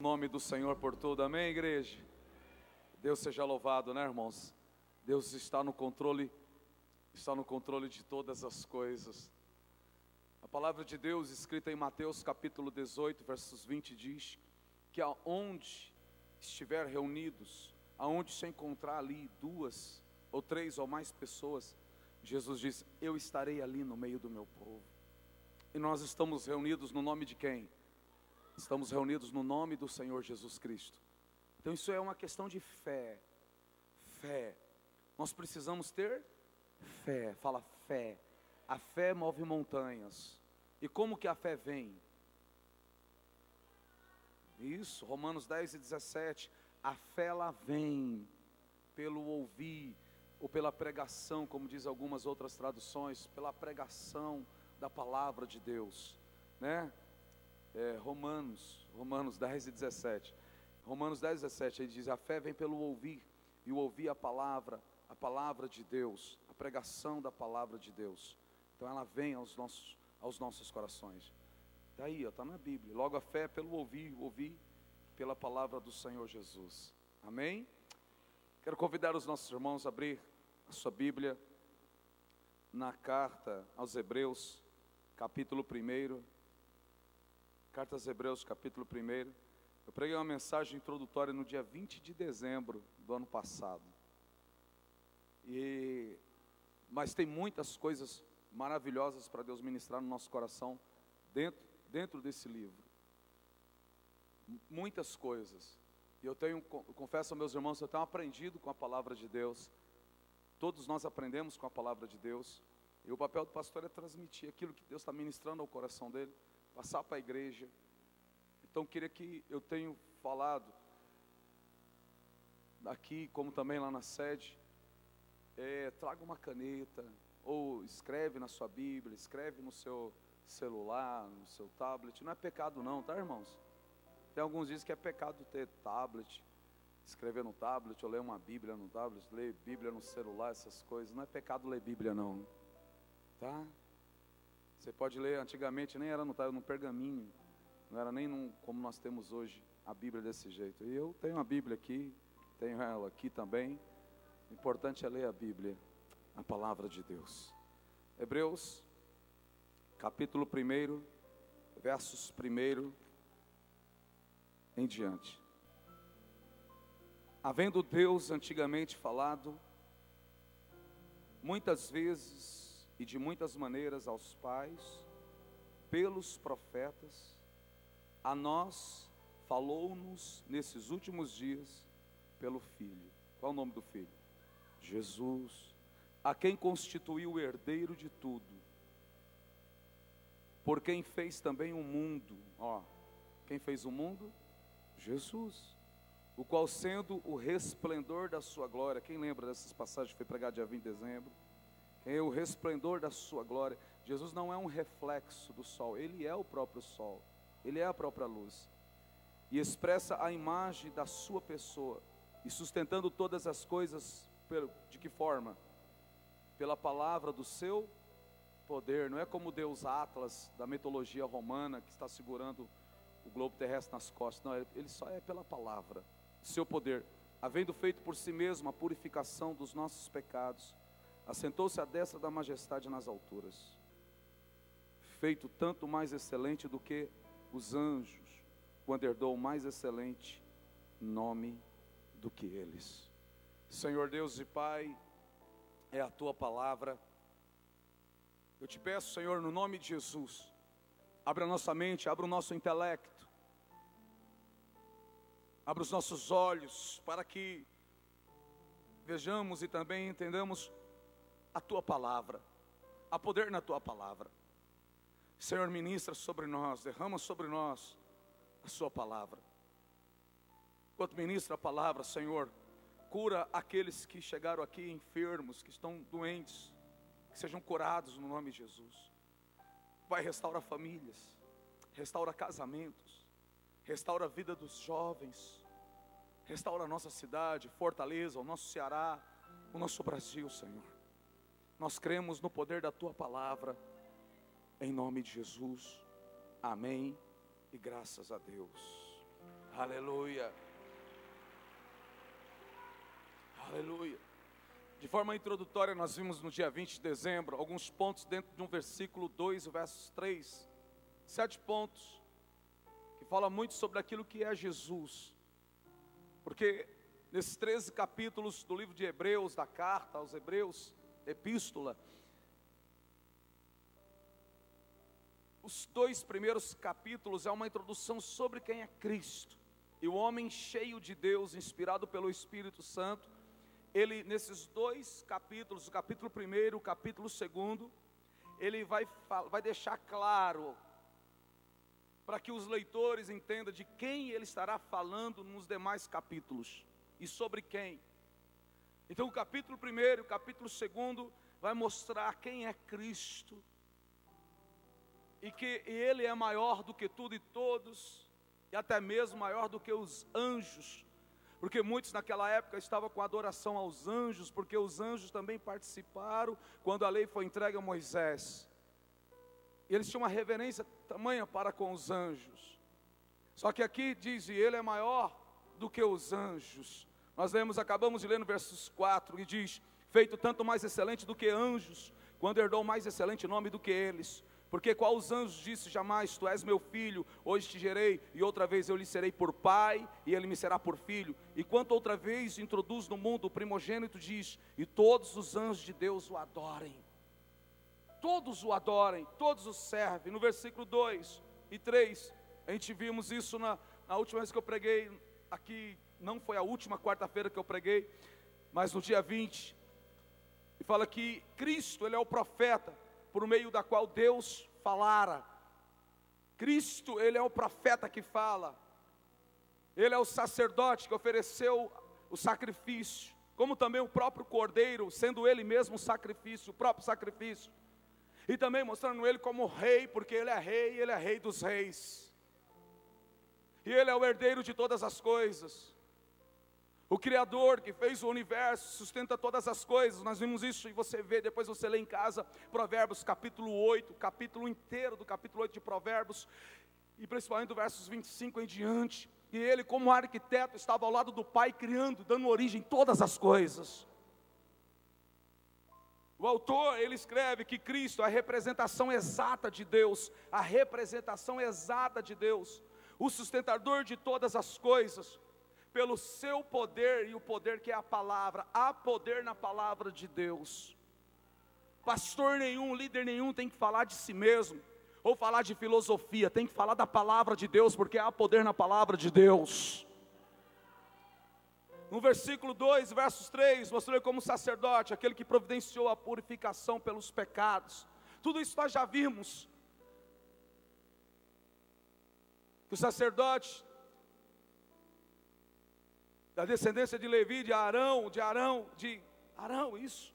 Nome do Senhor por tudo, amém, igreja? Deus seja louvado, né, irmãos? Deus está no controle de todas as coisas. A palavra de Deus, escrita em Mateus capítulo 18, versos 20, diz que aonde estiver reunidos, aonde se encontrar ali 2 ou 3 ou mais pessoas, Jesus diz: eu estarei ali no meio do meu povo. E nós estamos reunidos no nome de quem? Estamos reunidos no nome do Senhor Jesus Cristo. Então isso é uma questão de fé. Fé. Nós precisamos ter fé. Fala fé. A fé move montanhas. E como que a fé vem? Isso, Romanos 10 e 17. A fé ela vem pelo ouvir, ou pela pregação, como diz algumas outras traduções, pela pregação da palavra de Deus, né? Romanos 10 e 17. Romanos 10 e 17, ele diz: a fé vem pelo ouvir, e o ouvir a palavra de Deus, a pregação da palavra de Deus. Então ela vem aos nossos corações. Está aí, está na Bíblia. Logo a fé é pelo ouvir pela palavra do Senhor Jesus. Amém? Quero convidar os nossos irmãos a abrir a sua Bíblia na carta aos Hebreus, capítulo 1. Carta aos Hebreus, capítulo 1. Eu preguei uma mensagem introdutória no dia 20 de dezembro do ano passado. Mas tem muitas coisas maravilhosas para Deus ministrar no nosso coração dentro desse livro. Muitas coisas. E eu confesso aos meus irmãos, eu tenho aprendido com a palavra de Deus. Todos nós aprendemos com a palavra de Deus. E o papel do pastor é transmitir aquilo que Deus está ministrando ao coração dele, passar para a igreja. Então queria que eu tenho falado aqui, como também lá na sede, traga uma caneta, ou escreve na sua Bíblia, escreve no seu celular, no seu tablet. Não é pecado não, tá, irmãos? Tem alguns dizem que é pecado ter tablet, escrever no tablet, ou ler uma Bíblia no tablet, ler Bíblia no celular, essas coisas. Não é pecado ler Bíblia não, tá? Você pode ler, antigamente nem era no pergaminho, não era nem como nós temos hoje, a Bíblia desse jeito. E eu tenho a Bíblia aqui, tenho ela aqui também. O importante é ler a Bíblia, a palavra de Deus. Hebreus, capítulo 1, versos 1 em diante. Havendo Deus antigamente falado, muitas vezes e de muitas maneiras aos pais, pelos profetas, a nós falou-nos nesses últimos dias pelo Filho. Qual é o nome do Filho? Jesus, a quem constituiu o herdeiro de tudo, por quem fez também o mundo. Quem fez o mundo? Jesus, o qual sendo o resplendor da sua glória. Quem lembra dessas passagens que foi pregado dia 20 de dezembro? Quem é o resplendor da sua glória? Jesus não é um reflexo do sol, Ele é o próprio sol, Ele é a própria luz, e expressa a imagem da sua pessoa, e sustentando todas as coisas, de que forma? Pela palavra do seu poder. Não é como o Deus Atlas da mitologia romana, que está segurando o globo terrestre nas costas. Não, Ele só é pela palavra, seu poder. Havendo feito por si mesmo a purificação dos nossos pecados, assentou-se à destra da majestade nas alturas, feito tanto mais excelente do que os anjos, quando herdou mais excelente nome do que eles. Senhor Deus e Pai, é a Tua palavra. Eu te peço, Senhor, no nome de Jesus, abra a nossa mente, abra o nosso intelecto, abra os nossos olhos, para que vejamos e também entendamos a Tua palavra. Há poder na Tua palavra. Senhor, ministra sobre nós, derrama sobre nós a Sua palavra. Enquanto ministra a palavra, Senhor, cura aqueles que chegaram aqui enfermos, que estão doentes, que sejam curados no nome de Jesus. Pai, restaura famílias, restaura casamentos, restaura a vida dos jovens, restaura a nossa cidade, Fortaleza, o nosso Ceará, o nosso Brasil, Senhor. Nós cremos no poder da Tua palavra, em nome de Jesus, amém e graças a Deus. Aleluia. Aleluia. De forma introdutória, nós vimos no dia 20 de dezembro alguns pontos dentro de um versículo 2, versos 3, 7 pontos, que fala muito sobre aquilo que é Jesus. Porque nesses 13 capítulos do livro de Hebreus, da carta aos Hebreus, epístola, os 2 primeiros capítulos é uma introdução sobre quem é Cristo. E o homem cheio de Deus, inspirado pelo Espírito Santo, ele nesses 2 capítulos, o capítulo 1, o capítulo 2, ele vai deixar claro, para que os leitores entendam de quem ele estará falando nos demais capítulos, e sobre quem. Então o capítulo 1 e o capítulo 2 vai mostrar quem é Cristo, e que ele é maior do que tudo e todos, e até mesmo maior do que os anjos, porque muitos naquela época estavam com adoração aos anjos, porque os anjos também participaram quando a lei foi entregue a Moisés, e eles tinham uma reverência tamanha para com os anjos. Só que aqui diz, e ele é maior do que os anjos. Nós acabamos de ler no versos 4, e diz, feito tanto mais excelente do que anjos, quando herdou mais excelente nome do que eles. Porque qual os anjos disse jamais, tu és meu filho, hoje te gerei, e outra vez eu lhe serei por pai, e ele me será por filho. E quanto outra vez introduz no mundo o primogênito, diz, e todos os anjos de Deus o adorem. Todos o adorem, todos o servem. No versículo 2 e 3, a gente vimos isso na última vez que eu preguei aqui, não foi a última quarta-feira que eu preguei, mas no dia 20, e fala que Cristo, ele é o profeta, por meio da qual Deus falara. Cristo, ele é o profeta que fala, ele é o sacerdote que ofereceu o sacrifício, como também o próprio Cordeiro, sendo ele mesmo o sacrifício, o próprio sacrifício, e também mostrando ele como rei, porque ele é rei dos reis, e ele é o herdeiro de todas as coisas. O Criador que fez o universo, sustenta todas as coisas. Nós vimos isso e você vê, depois você lê em casa, Provérbios capítulo 8, capítulo inteiro do capítulo 8 de Provérbios, e principalmente do versos 25 em diante. E ele, como arquiteto, estava ao lado do Pai, criando, dando origem a todas as coisas. O autor, ele escreve que Cristo é a representação exata de Deus, a representação exata de Deus, o sustentador de todas as coisas, pelo seu poder, e o poder que é a palavra, há poder na palavra de Deus. Pastor nenhum, líder nenhum tem que falar de si mesmo, ou falar de filosofia, tem que falar da palavra de Deus, porque há poder na palavra de Deus. No versículo 2, versos 3, mostrou ele como sacerdote, aquele que providenciou a purificação pelos pecados. Tudo isso nós já vimos, que o sacerdote da descendência de Levi, de Arão, isso.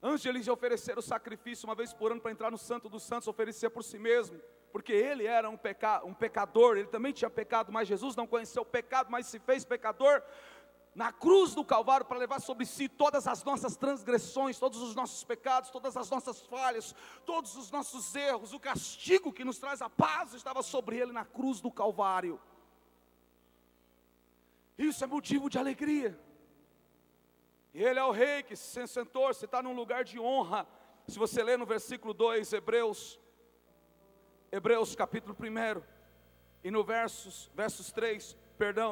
Antes de eles oferecer o sacrifício uma vez por ano para entrar no Santo dos Santos, oferecer por si mesmo, porque ele era um pecador, ele também tinha pecado, mas Jesus não conheceu o pecado, mas se fez pecador na cruz do Calvário para levar sobre si todas as nossas transgressões, todos os nossos pecados, todas as nossas falhas, todos os nossos erros. O castigo que nos traz a paz estava sobre ele na cruz do Calvário. Isso é motivo de alegria. E ele é o rei que se sentou, se está num lugar de honra. Se você ler no versículo 2, Hebreus capítulo 1, e no versos 3,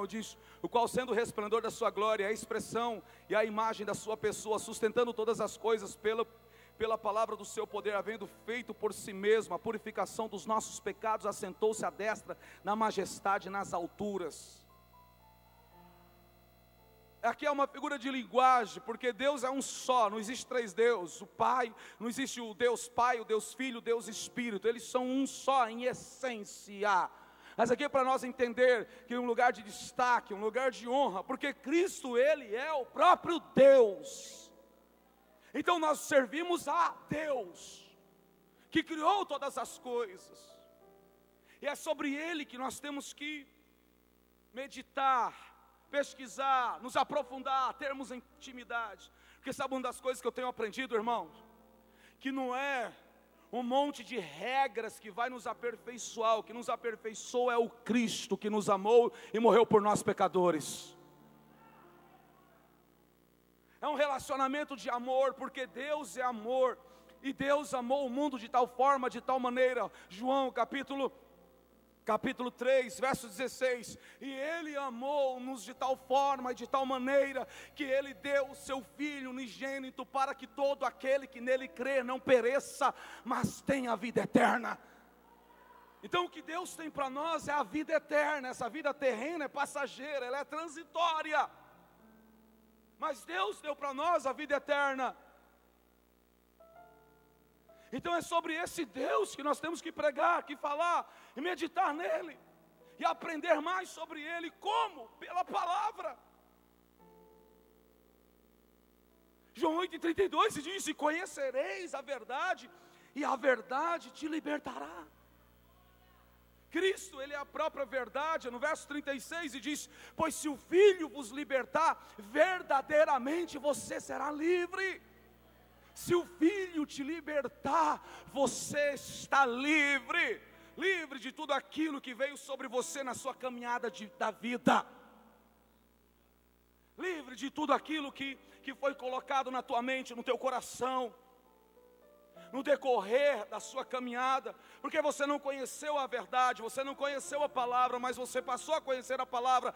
diz, o qual sendo o resplendor da sua glória, a expressão e a imagem da sua pessoa, sustentando todas as coisas pela palavra do seu poder, havendo feito por si mesmo a purificação dos nossos pecados, assentou-se à destra na majestade nas alturas. Aqui é uma figura de linguagem, porque Deus é um só, não existe três deuses. O Pai, não existe o Deus Pai, o Deus Filho, o Deus Espírito, eles são um só em essência. Mas aqui é para nós entender que um lugar de destaque, um lugar de honra, porque Cristo, Ele é o próprio Deus. Então nós servimos a Deus, que criou todas as coisas, e é sobre Ele que nós temos que meditar, pesquisar, nos aprofundar, termos intimidade. Porque sabe uma das coisas que eu tenho aprendido, irmãos? Que não é um monte de regras que vai nos aperfeiçoar. O que nos aperfeiçoa é o Cristo que nos amou e morreu por nós pecadores. É um relacionamento de amor, porque Deus é amor, e Deus amou o mundo de tal forma, de tal maneira. João capítulo 3, verso 16, e Ele amou-nos de tal forma e de tal maneira, que Ele deu o seu Filho unigênito, para que todo aquele que nele crê não pereça, mas tenha a vida eterna. Então o que Deus tem para nós é a vida eterna. Essa vida terrena é passageira, ela é transitória, mas Deus deu para nós a vida eterna. Então é sobre esse Deus que nós temos que pregar, que falar e meditar nele, e aprender mais sobre ele. Como? Pela palavra. João 8,32 diz: e conhecereis a verdade, e a verdade te libertará. Cristo, Ele é a própria verdade. No verso 36 e diz: pois se o Filho vos libertar, verdadeiramente você será livre. Se o Filho te libertar, você está livre. Livre de tudo aquilo que veio sobre você na sua caminhada da vida. Livre de tudo aquilo que foi colocado na tua mente, no teu coração, no decorrer da sua caminhada. Porque você não conheceu a verdade, você não conheceu a palavra, mas você passou a conhecer a palavra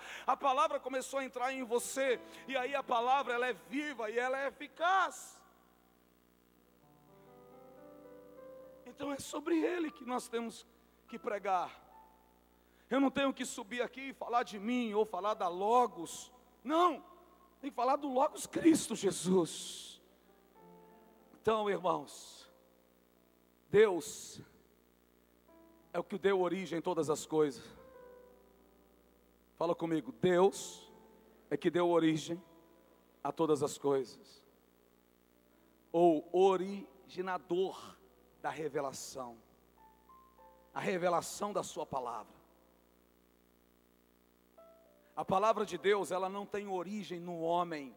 começou a entrar em você, e aí a palavra, ela é viva e ela é eficaz. Então é sobre ele que nós temos que pregar. Eu não tenho que subir aqui e falar de mim, ou falar da Logos, não, tem que falar do Logos Cristo Jesus. Então, irmãos, Deus é o que deu origem a todas as coisas. Fala comigo: Deus é que deu origem a todas as coisas, ou originador da revelação, a revelação da sua palavra. A palavra de Deus, ela não tem origem no homem.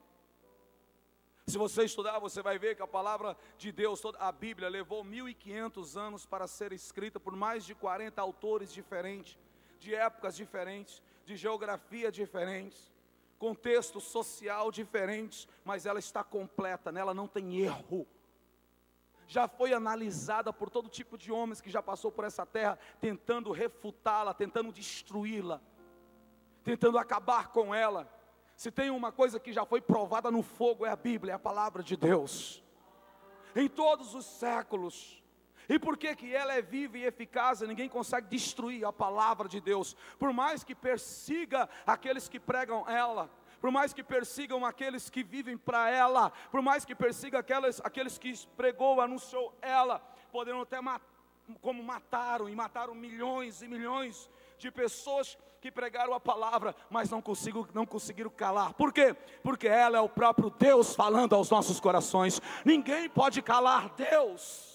Se você estudar, você vai ver que a palavra de Deus, a Bíblia, levou 1500 anos para ser escrita por mais de 40 autores diferentes, de épocas diferentes, de geografia diferentes, contexto social diferentes, mas ela está completa, nela não tem erro. Já foi analisada por todo tipo de homens que já passou por essa terra, tentando refutá-la, tentando destruí-la, tentando acabar com ela. Se tem uma coisa que já foi provada no fogo, é a Bíblia, é a palavra de Deus, em todos os séculos. E por que ela é viva e eficaz, e ninguém consegue destruir a palavra de Deus? Por mais que persiga aqueles que pregam ela, por mais que persigam aqueles que vivem para ela, por mais que persiga aqueles que pregou, anunciou ela, poderão até como mataram, e mataram milhões e milhões de pessoas que pregaram a palavra, mas não conseguiram calar. Por quê? Porque ela é o próprio Deus falando aos nossos corações. Ninguém pode calar Deus.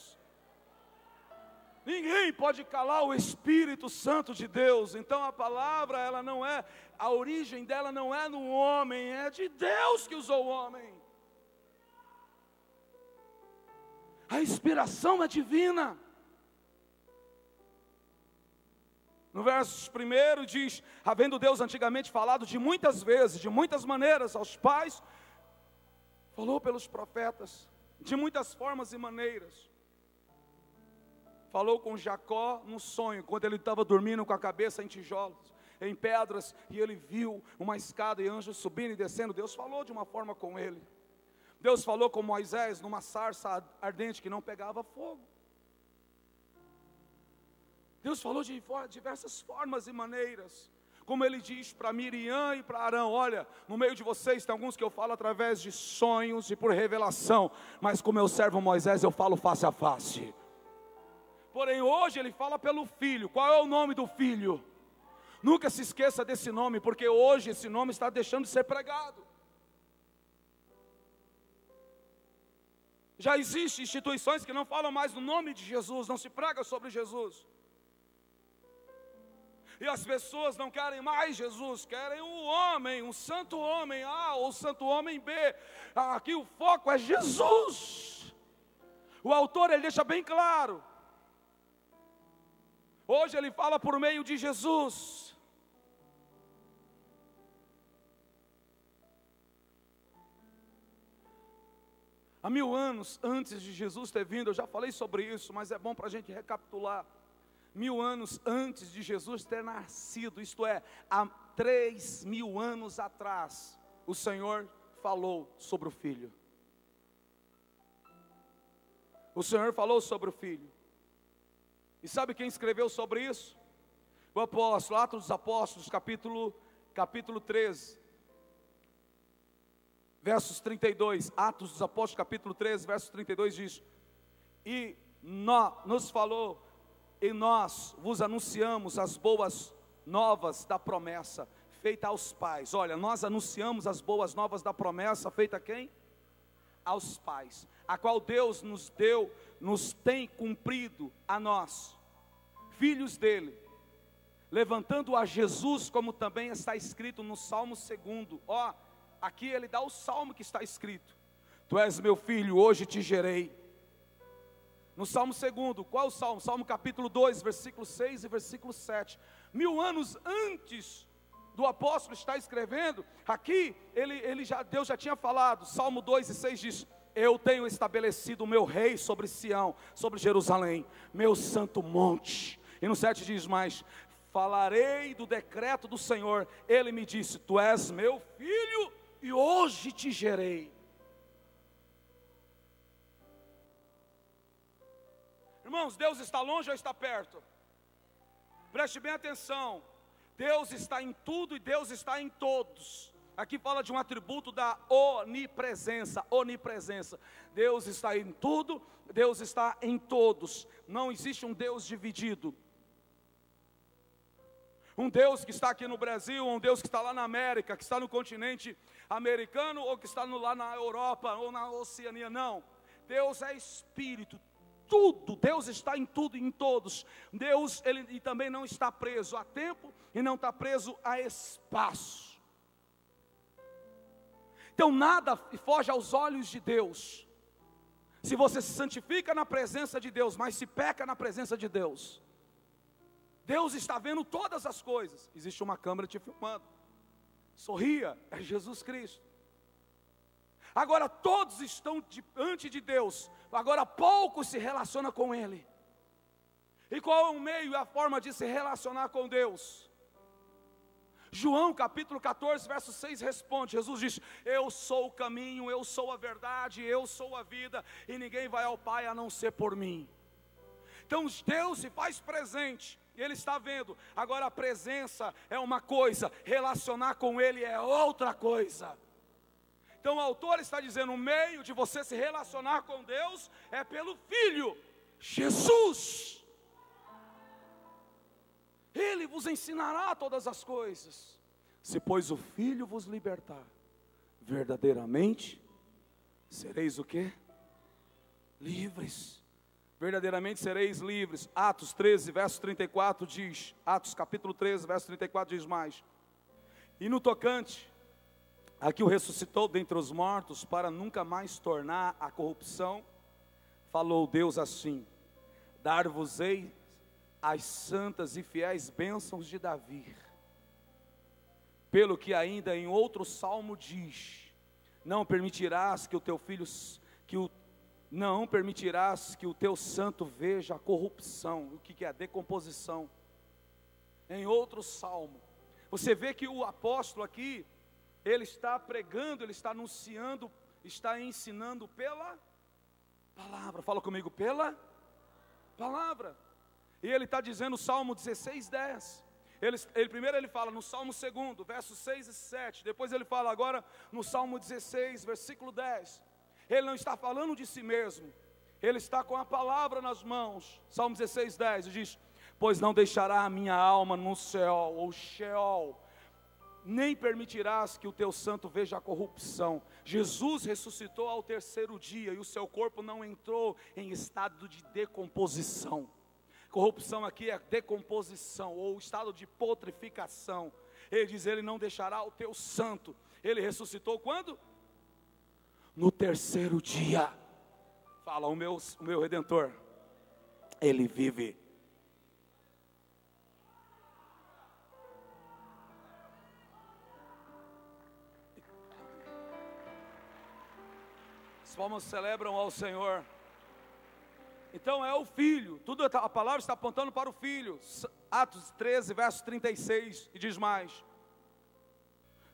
Ninguém pode calar o Espírito Santo de Deus. Então a palavra, ela não é, a origem dela não é no homem, é de Deus que usou o homem. A inspiração é divina. No verso 1 diz: havendo Deus antigamente falado de muitas vezes, de muitas maneiras aos pais, falou pelos profetas, de muitas formas e maneiras. Falou com Jacó no sonho, quando ele estava dormindo com a cabeça em tijolos, em pedras, e ele viu uma escada e anjos subindo e descendo. Deus falou de uma forma com ele. Deus falou com Moisés numa sarça ardente que não pegava fogo. Deus falou de diversas formas e maneiras, como ele diz para Miriam e para Arão: olha, no meio de vocês tem alguns que eu falo através de sonhos e por revelação, mas com meu servo Moisés eu falo face a face. Porém hoje ele fala pelo Filho. Qual é o nome do Filho? Nunca se esqueça desse nome, porque hoje esse nome está deixando de ser pregado. Já existem instituições que não falam mais no nome de Jesus, não se prega sobre Jesus. E as pessoas não querem mais Jesus, querem um homem, um santo homem A ou santo homem B. Aqui o foco é Jesus. O autor, ele deixa bem claro Hoje Ele fala por meio de Jesus. Há 1000 anos antes de Jesus ter vindo, eu já falei sobre isso, mas é bom para a gente recapitular. 1000 anos antes de Jesus ter nascido, isto é, há 3000 anos atrás, o Senhor falou sobre o Filho. O Senhor falou sobre o Filho. E sabe quem escreveu sobre isso? O apóstolo, Atos dos Apóstolos, capítulo 13, versos 32. Atos dos Apóstolos, capítulo 13, versos 32 diz: e nos falou, e nós vos anunciamos as boas novas da promessa feita aos pais. Olha, nós anunciamos as boas novas da promessa feita a quem? Aos pais, a qual Deus nos deu, nos tem cumprido a nós, filhos dele, levantando a Jesus, como também está escrito no Salmo 2. Ó, aqui ele dá o salmo que está escrito: tu és meu filho, hoje te gerei. No Salmo 2, qual é o Salmo? Salmo capítulo 2, versículo 6 e versículo 7. 1000 anos antes do apóstolo estar escrevendo, aqui Deus já tinha falado. Salmo 2 e 6 diz: eu tenho estabelecido o meu rei sobre Sião, sobre Jerusalém, meu santo monte. E no 7 diz mais: falarei do decreto do Senhor. Ele me disse: tu és meu filho, e hoje te gerei. Irmãos, Deus está longe ou está perto? Preste bem atenção. Deus está em tudo e Deus está em todos. Aqui fala de um atributo da onipresença. Onipresença. Deus está em tudo, Deus está em todos. Não existe um Deus dividido. Um Deus que está aqui no Brasil, um Deus que está lá na América, que está no continente americano, ou que está lá na Europa, ou na Oceania. Não, Deus é Espírito. Tudo, Deus está em tudo e em todos. Deus, Ele também não está preso a tempo e não está preso a espaço. Então nada foge aos olhos de Deus. Se você se santifica na presença de Deus, mas se peca na presença de Deus, Deus está vendo todas as coisas. Existe uma câmera te filmando. Sorria, é Jesus Cristo. Agora todos estão diante de Deus. Agora poucos se relacionam com Ele. E qual é o meio e a forma de se relacionar com Deus? João capítulo 14, verso 6 responde. Jesus diz: eu sou o caminho, eu sou a verdade, eu sou a vida, e ninguém vai ao Pai a não ser por mim. Então Deus se faz presente, e Ele está vendo. Agora a presença é uma coisa, relacionar com Ele é outra coisa. Então o autor está dizendo: o meio de você se relacionar com Deus é pelo Filho, Jesus. Ele vos ensinará todas as coisas. Se pois o Filho vos libertar, verdadeiramente sereis o quê? Livres. Verdadeiramente sereis livres. Atos 13, verso 34 diz, Atos capítulo 13, verso 34 diz mais: e no tocante a que o ressuscitou dentre os mortos, para nunca mais tornar a corrupção, falou Deus assim: dar-vos-ei as santas e fiéis bênçãos de Davi. Pelo que ainda em outro salmo diz: não permitirás que o teu filho, não permitirás que o teu santo veja a corrupção. O que é a decomposição? Em outro salmo, você vê que o apóstolo aqui, ele está pregando, ele está anunciando, está ensinando pela palavra. Fala comigo, pela palavra. E ele está dizendo no Salmo 16, 10. Primeiro ele fala no Salmo 2, versos 6 e 7. Depois ele fala agora no Salmo 16, versículo 10. Ele não está falando de si mesmo, ele está com a palavra nas mãos. Salmo 16, 10 diz: pois não deixará a minha alma no céu, ou Sheol, nem permitirás que o teu santo veja a corrupção. Jesus ressuscitou ao terceiro dia, e o seu corpo não entrou em estado de decomposição. Corrupção aqui é decomposição, ou estado de putrificação. Ele diz: ele não deixará o teu santo. Ele ressuscitou quando? No terceiro dia. Fala, o meu Redentor, Ele vive. As palmas celebram ao Senhor. Então é o Filho, a palavra está apontando para o Filho. Atos 13, verso 36, e diz mais.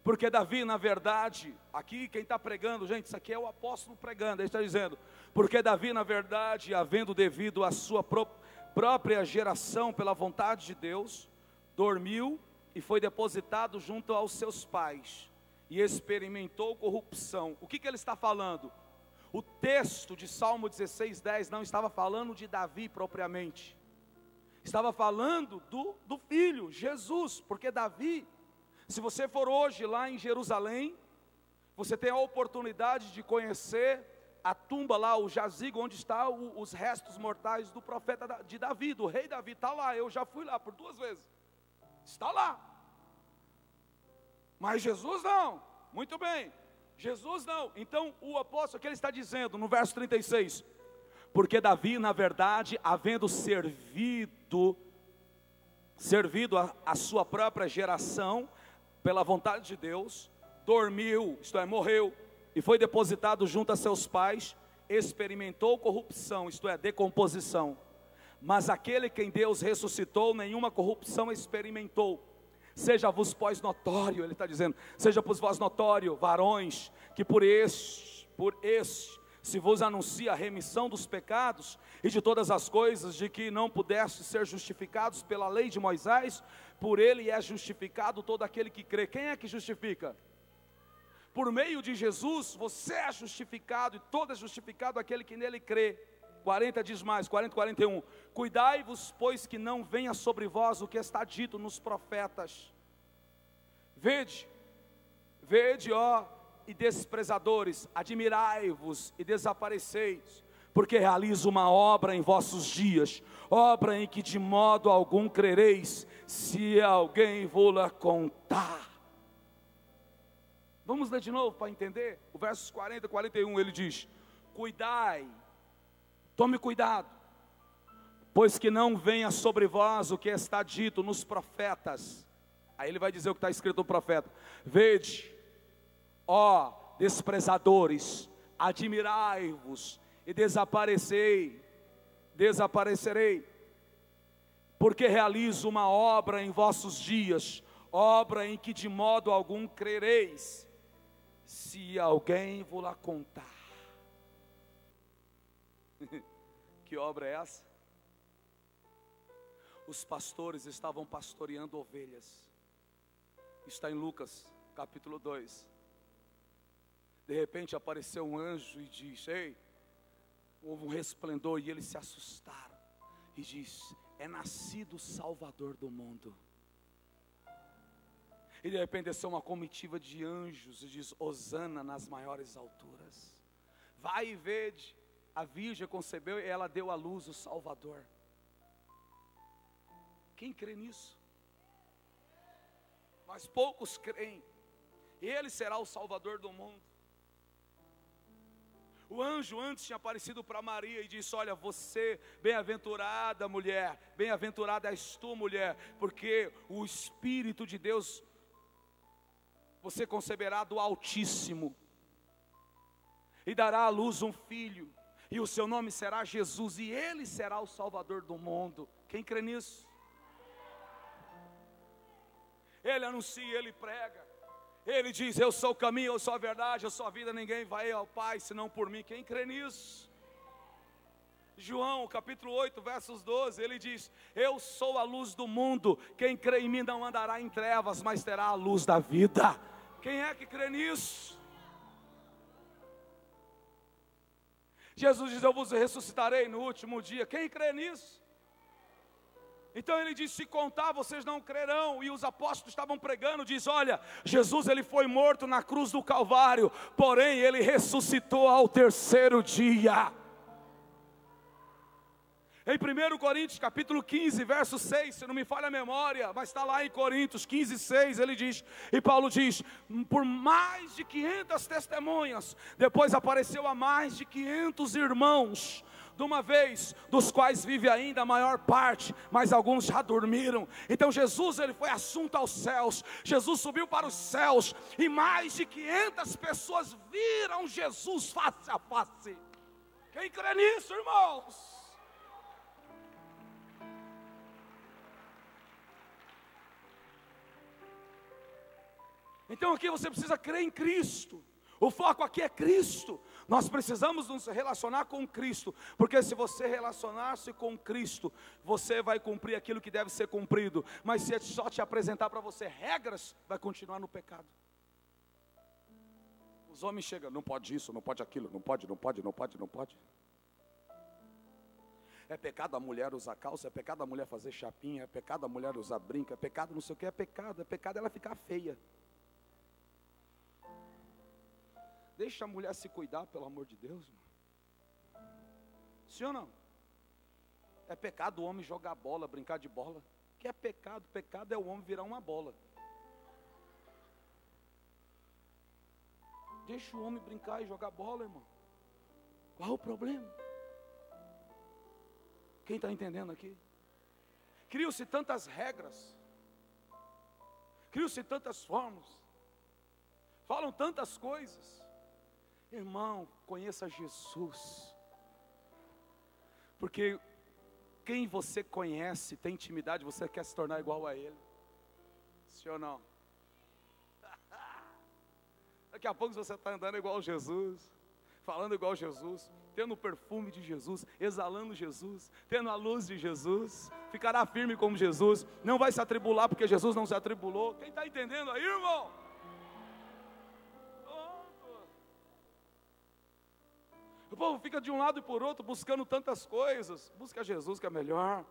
Porque Davi, na verdade, aqui quem está pregando, gente, isso aqui é o apóstolo pregando, ele está dizendo, porque Davi, na verdade, havendo devido à sua própria geração pela vontade de Deus, dormiu e foi depositado junto aos seus pais, e experimentou corrupção. O que ele está falando? O texto de Salmo 16:10 não estava falando de Davi propriamente, estava falando do Filho, Jesus, porque Davi, se você for hoje lá em Jerusalém, você tem a oportunidade de conhecer a tumba lá, o jazigo, onde estão os restos mortais do profeta de Davi, do rei Davi, está lá, eu já fui lá por 2 vezes, está lá, mas Jesus não, muito bem, Jesus não. Então o apóstolo, o que ele está dizendo no verso 36, porque Davi, na verdade, havendo servido a sua própria geração, pela vontade de Deus, dormiu, isto é, morreu, e foi depositado junto a seus pais, experimentou corrupção, isto é, decomposição. Mas aquele quem Deus ressuscitou, nenhuma corrupção experimentou. Seja-vos, pois, notório, ele está dizendo, seja-vos vós notório, varões, que por este se vos anuncia a remissão dos pecados e de todas as coisas de que não pudeste ser justificados pela lei de Moisés, por ele é justificado todo aquele que crê. Quem é que justifica? Por meio de Jesus, você é justificado, e todo é justificado aquele que nele crê. 40 diz mais, 40, 41, cuidai-vos, pois que não venha sobre vós o que está dito nos profetas. Vede, ó, e desprezadores, admirai-vos e desapareceis, porque realizo uma obra em vossos dias, obra em que de modo algum crereis, se alguém vou-la contar. Vamos ler de novo para entender, o versos 40 e 41, ele diz, cuidai, tome cuidado, pois que não venha sobre vós o que está dito nos profetas. Aí ele vai dizer o que está escrito no profeta, vede, ó desprezadores, admirai-vos e desaparecerei, porque realizo uma obra em vossos dias, obra em que de modo algum crereis, se alguém vou-la contar. Que obra é essa? Os pastores estavam pastoreando ovelhas, está em Lucas capítulo 2, de repente apareceu um anjo e diz, ei, houve um resplendor e eles se assustaram, e diz, é nascido o Salvador do mundo, e de repente desceu uma comitiva de anjos, e diz, hosana nas maiores alturas, vai e vede, a virgem concebeu e ela deu à luz o Salvador. Quem crê nisso? Mas poucos creem, ele será o Salvador do mundo. O anjo antes tinha aparecido para Maria e disse, olha, você, bem-aventurada mulher, bem-aventurada és tu mulher, porque o Espírito de Deus, você conceberá do Altíssimo, e dará à luz um filho, e o seu nome será Jesus, e ele será o Salvador do mundo. Quem crê nisso? Ele anuncia, ele prega, ele diz, eu sou o caminho, eu sou a verdade, eu sou a vida, ninguém vai ao Pai senão por mim. Quem crê nisso? João capítulo 8 versos 12, ele diz, eu sou a luz do mundo, quem crê em mim não andará em trevas, mas terá a luz da vida. Quem é que crê nisso? Jesus diz, eu vos ressuscitarei no último dia. Quem crê nisso? Então ele diz, se contar vocês não crerão. E os apóstolos estavam pregando, diz, olha, Jesus ele foi morto na cruz do Calvário, porém ele ressuscitou ao 3º dia. Em 1 Coríntios capítulo 15 verso 6, se não me falha a memória, mas está lá em Coríntios 15, 6, ele diz, e Paulo diz, por mais de 500 testemunhas, depois apareceu a mais de 500 irmãos, de uma vez, dos quais vive ainda a maior parte, mas alguns já dormiram. Então Jesus, ele foi assunto aos céus, Jesus subiu para os céus, e mais de 500 pessoas viram Jesus face a face. Quem crê nisso, irmãos? Então aqui você precisa crer em Cristo. O foco aqui é Cristo. Nós precisamos nos relacionar com Cristo, porque se você relacionar-se com Cristo, você vai cumprir aquilo que deve ser cumprido. Mas se é só te apresentar para você regras, vai continuar no pecado. Os homens chegam, não pode isso, não pode aquilo, não pode. É pecado a mulher usar calça, é pecado a mulher fazer chapinha, é pecado a mulher usar brinco, é pecado não sei o que, é pecado ela ficar feia. Deixa a mulher se cuidar, pelo amor de Deus, irmão. Sim ou não? É pecado o homem jogar bola, brincar de bola. Que é pecado? Pecado é o homem virar uma bola. Deixa o homem brincar e jogar bola, irmão. Qual o problema? Quem está entendendo aqui? Criam-se tantas regras, criam-se tantas formas, falam tantas coisas. Irmão, conheça Jesus, porque quem você conhece, tem intimidade, você quer se tornar igual a Ele. Sim ou não? Daqui a pouco você está andando igual a Jesus, falando igual a Jesus, tendo o perfume de Jesus, exalando Jesus, tendo a luz de Jesus, ficará firme como Jesus, não vai se atribular porque Jesus não se atribulou. Quem está entendendo aí, irmão? O povo fica de um lado e por outro buscando tantas coisas. Busca Jesus que é melhor.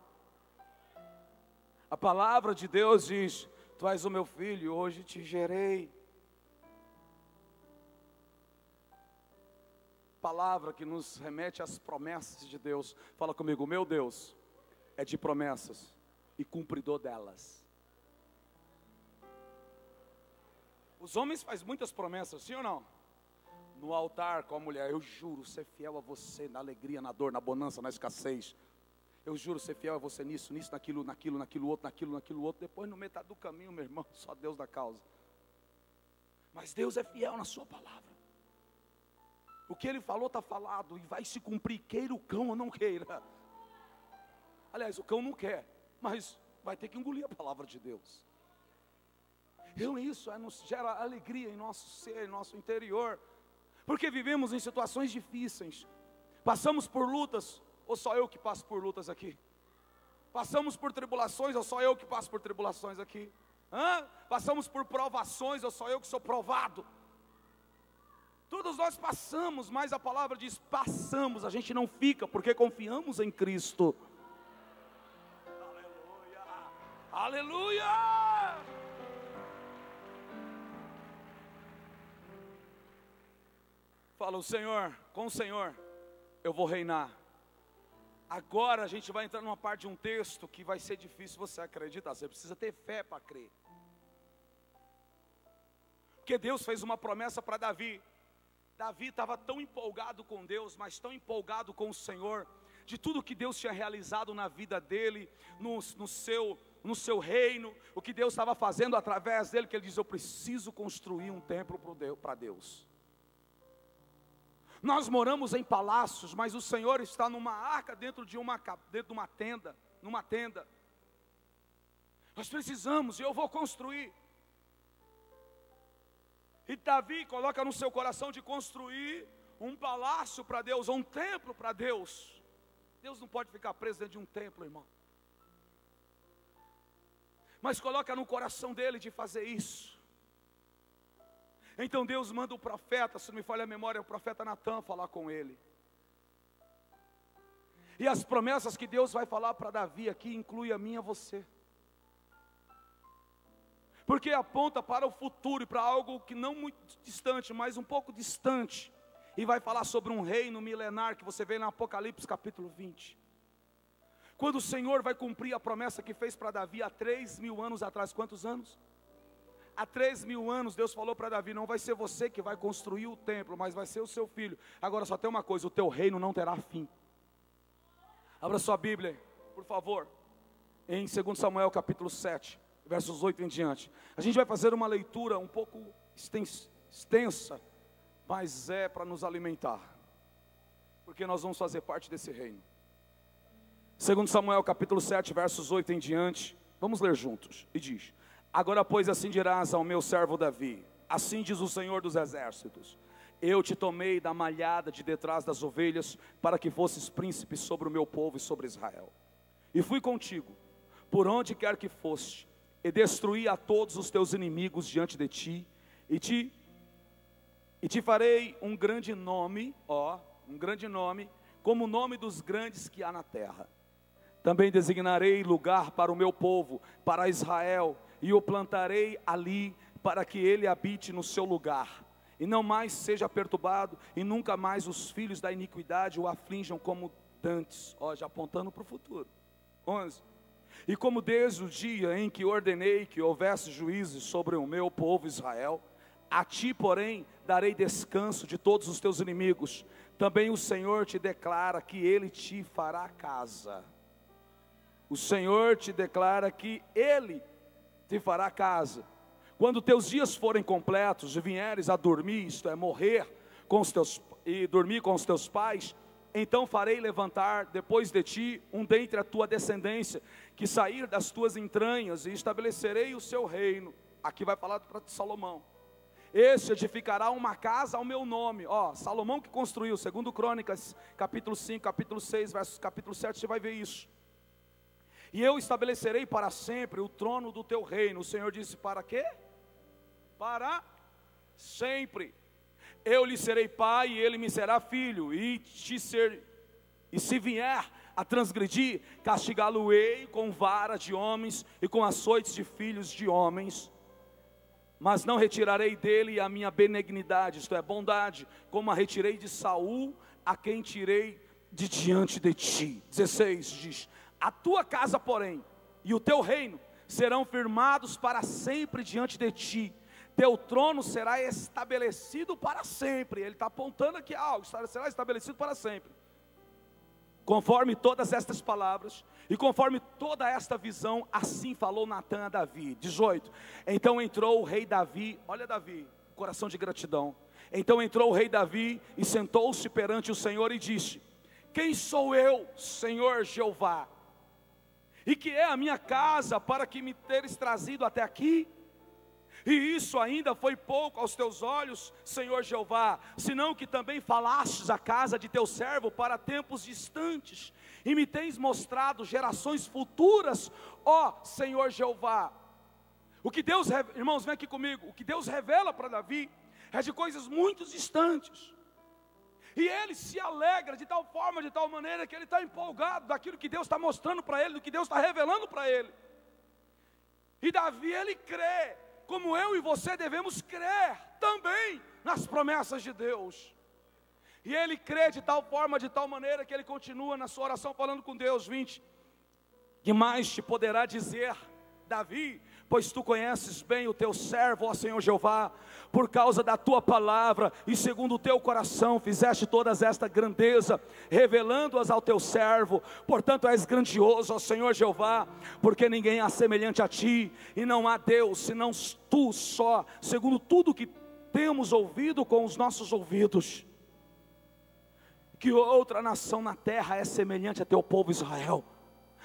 A palavra de Deus diz: tu és o meu filho, hoje te gerei. Palavra que nos remete às promessas de Deus. Fala comigo, meu Deus é de promessas e cumpridor delas. Os homens fazem muitas promessas, sim ou não? No altar com a mulher, eu juro ser fiel a você na alegria, na dor, na bonança, na escassez. Eu juro ser fiel a você nisso, naquilo outro. Depois no metade do caminho, meu irmão, só Deus dá causa. Mas Deus é fiel na sua palavra. O que Ele falou está falado e vai se cumprir, queira o cão ou não queira. Aliás, o cão não quer, mas vai ter que engolir a palavra de Deus. Isso nos gera alegria em nosso ser, em nosso interior. Porque vivemos em situações difíceis, passamos por lutas, ou só eu que passo por lutas aqui? Passamos por tribulações, ou só eu que passo por tribulações aqui? Passamos por provações, ou só eu que sou provado? Todos nós passamos, mas a palavra diz passamos, a gente não fica, porque confiamos em Cristo. Aleluia, aleluia. Fala, com o Senhor eu vou reinar. Agora a gente vai entrar numa parte de um texto que vai ser difícil você acreditar. Você precisa ter fé para crer. Porque Deus fez uma promessa para Davi. Davi estava tão empolgado com Deus, mas tão empolgado com o Senhor, de tudo que Deus tinha realizado na vida dele, no seu reino, o que Deus estava fazendo através dele, que ele diz: eu preciso construir um templo para Deus. Nós moramos em palácios, mas o Senhor está numa arca dentro de uma tenda, numa tenda. Nós precisamos, e eu vou construir. E Davi coloca no seu coração de construir um palácio para Deus, ou um templo para Deus. Deus não pode ficar preso dentro de um templo, irmão. Mas coloca no coração dele de fazer isso. Então Deus manda o profeta, se não me falha a memória, o profeta Natan falar com ele. E as promessas que Deus vai falar para Davi aqui, inclui a mim e a você. Porque aponta para o futuro e para algo que não muito distante, mas um pouco distante. E vai falar sobre um reino milenar que você vê no Apocalipse capítulo 20. Quando o Senhor vai cumprir a promessa que fez para Davi há 3.000 anos atrás. Quantos anos? Há 3.000 anos Deus falou para Davi: não vai ser você que vai construir o templo, mas vai ser o seu filho. Agora só tem uma coisa: o teu reino não terá fim. Abra sua Bíblia, por favor, em 2 Samuel capítulo 7, versos 8 em diante. A gente vai fazer uma leitura um pouco extensa, mas é para nos alimentar, porque nós vamos fazer parte desse reino. 2 Samuel capítulo 7, versos 8 em diante, vamos ler juntos, e diz: agora pois assim dirás ao meu servo Davi, assim diz o Senhor dos exércitos, eu te tomei da malhada de detrás das ovelhas, para que fosses príncipe sobre o meu povo e sobre Israel, e fui contigo, por onde quer que foste, e destruí a todos os teus inimigos diante de ti, e te farei um grande nome, como o nome dos grandes que há na terra. Também designarei lugar para o meu povo, para Israel, e o plantarei ali, para que ele habite no seu lugar, e não mais seja perturbado, e nunca mais os filhos da iniquidade o aflinjam como dantes. Já apontando para o futuro. 11. E como desde o dia em que ordenei que houvesse juízes sobre o meu povo Israel, a ti, porém, darei descanso de todos os teus inimigos. Também o Senhor te declara que ele te fará casa. O Senhor te declara que ele te fará casa. Quando teus dias forem completos e vieres a dormir, isto é, morrer e dormir com os teus pais, então farei levantar depois de ti um dentre a tua descendência, que sair das tuas entranhas, e estabelecerei o seu reino. Aqui vai falar para Salomão. Este edificará uma casa ao meu nome. Salomão que construiu, segundo Crônicas, capítulo 5, capítulo 6, versos capítulo 7, você vai ver isso. E eu estabelecerei para sempre o trono do teu reino. O Senhor disse, para quê? Para sempre. Eu lhe serei pai e ele me será filho, e se vier a transgredir, castigá-lo-ei com vara de homens e com açoites de filhos de homens, mas não retirarei dele a minha benignidade, isto é, bondade, como a retirei de Saul, a quem tirei de diante de ti. 16 diz: a tua casa, porém, e o teu reino serão firmados para sempre diante de ti, teu trono será estabelecido para sempre. Ele está apontando aqui algo, será estabelecido para sempre. Conforme todas estas palavras, e conforme toda esta visão, assim falou Natã a Davi. 18, então entrou o rei Davi, olha Davi, coração de gratidão. Então entrou o rei Davi, e sentou-se perante o Senhor, e disse: quem sou eu, Senhor Jeová? E que é a minha casa, para que me teres trazido até aqui? E isso ainda foi pouco aos teus olhos, Senhor Jeová, senão que também falastes a casa de teu servo para tempos distantes, e me tens mostrado gerações futuras, Senhor Jeová. O que Deus, irmãos, vem aqui comigo, o que Deus revela para Davi é de coisas muito distantes, e ele se alegra de tal forma, de tal maneira, que ele está empolgado daquilo que Deus está mostrando para ele, do que Deus está revelando para ele. E Davi, ele crê, como eu e você devemos crer também nas promessas de Deus. E ele crê de tal forma, de tal maneira, que ele continua na sua oração falando com Deus. 20, que mais te poderá dizer, Davi, pois tu conheces bem o teu servo, ó Senhor Jeová, por causa da tua palavra, e segundo o teu coração, fizeste todas esta grandeza, revelando-as ao teu servo. Portanto és grandioso, ó Senhor Jeová, porque ninguém há semelhante a ti, e não há Deus, senão tu só, segundo tudo que temos ouvido com os nossos ouvidos. Que outra nação na terra é semelhante a teu povo Israel,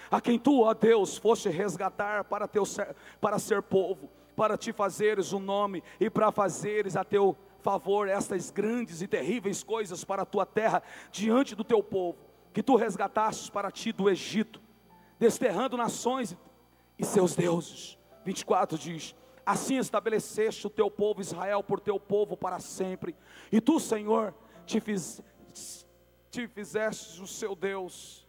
a quem tu, ó Deus, foste resgatar para ser povo, para te fazeres um nome, e para fazeres a teu favor estas grandes e terríveis coisas para a tua terra, diante do teu povo, que tu resgatastes para ti do Egito, desterrando nações e seus deuses. 24 diz: assim estabeleceste o teu povo Israel por teu povo para sempre, e tu, Senhor, te fizeste o seu Deus.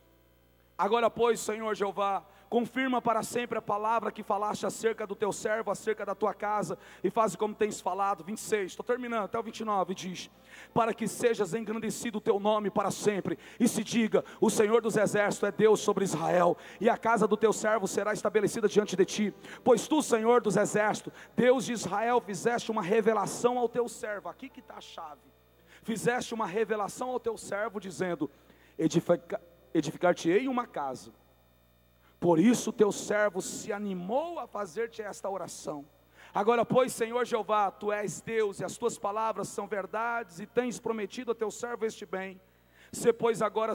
Agora, pois, Senhor Jeová, confirma para sempre a palavra que falaste acerca do teu servo, acerca da tua casa, e faze como tens falado. 26, estou terminando, até o 29 diz: para que sejas engrandecido o teu nome para sempre, e se diga: o Senhor dos exércitos é Deus sobre Israel, e a casa do teu servo será estabelecida diante de ti. Pois tu, Senhor dos exércitos, Deus de Israel, fizeste uma revelação ao teu servo. Aqui que está a chave. Fizeste uma revelação ao teu servo, dizendo: edificar-te-ei uma casa. Por isso teu servo se animou a fazer-te esta oração. Agora, pois, Senhor Jeová, tu és Deus, e as tuas palavras são verdades, e tens prometido a teu servo este bem. Se, pois, agora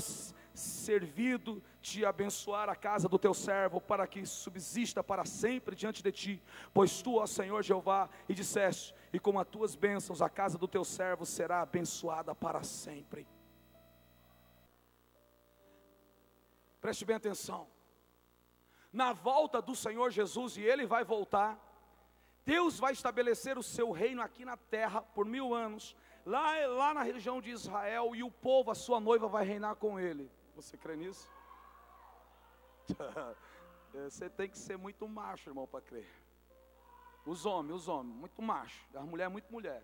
servido te abençoar a casa do teu servo, para que subsista para sempre diante de ti, pois tu, ó Senhor Jeová, e disseste, e com as tuas bênçãos a casa do teu servo será abençoada para sempre. Preste bem atenção, na volta do Senhor Jesus, e Ele vai voltar, Deus vai estabelecer o seu reino aqui na terra por 1000 anos, lá na região de Israel, e o povo, a sua noiva, vai reinar com Ele. Você crê nisso? Você tem que ser muito macho, irmão, para crer. Os homens, muito macho. As mulheres, muito mulher.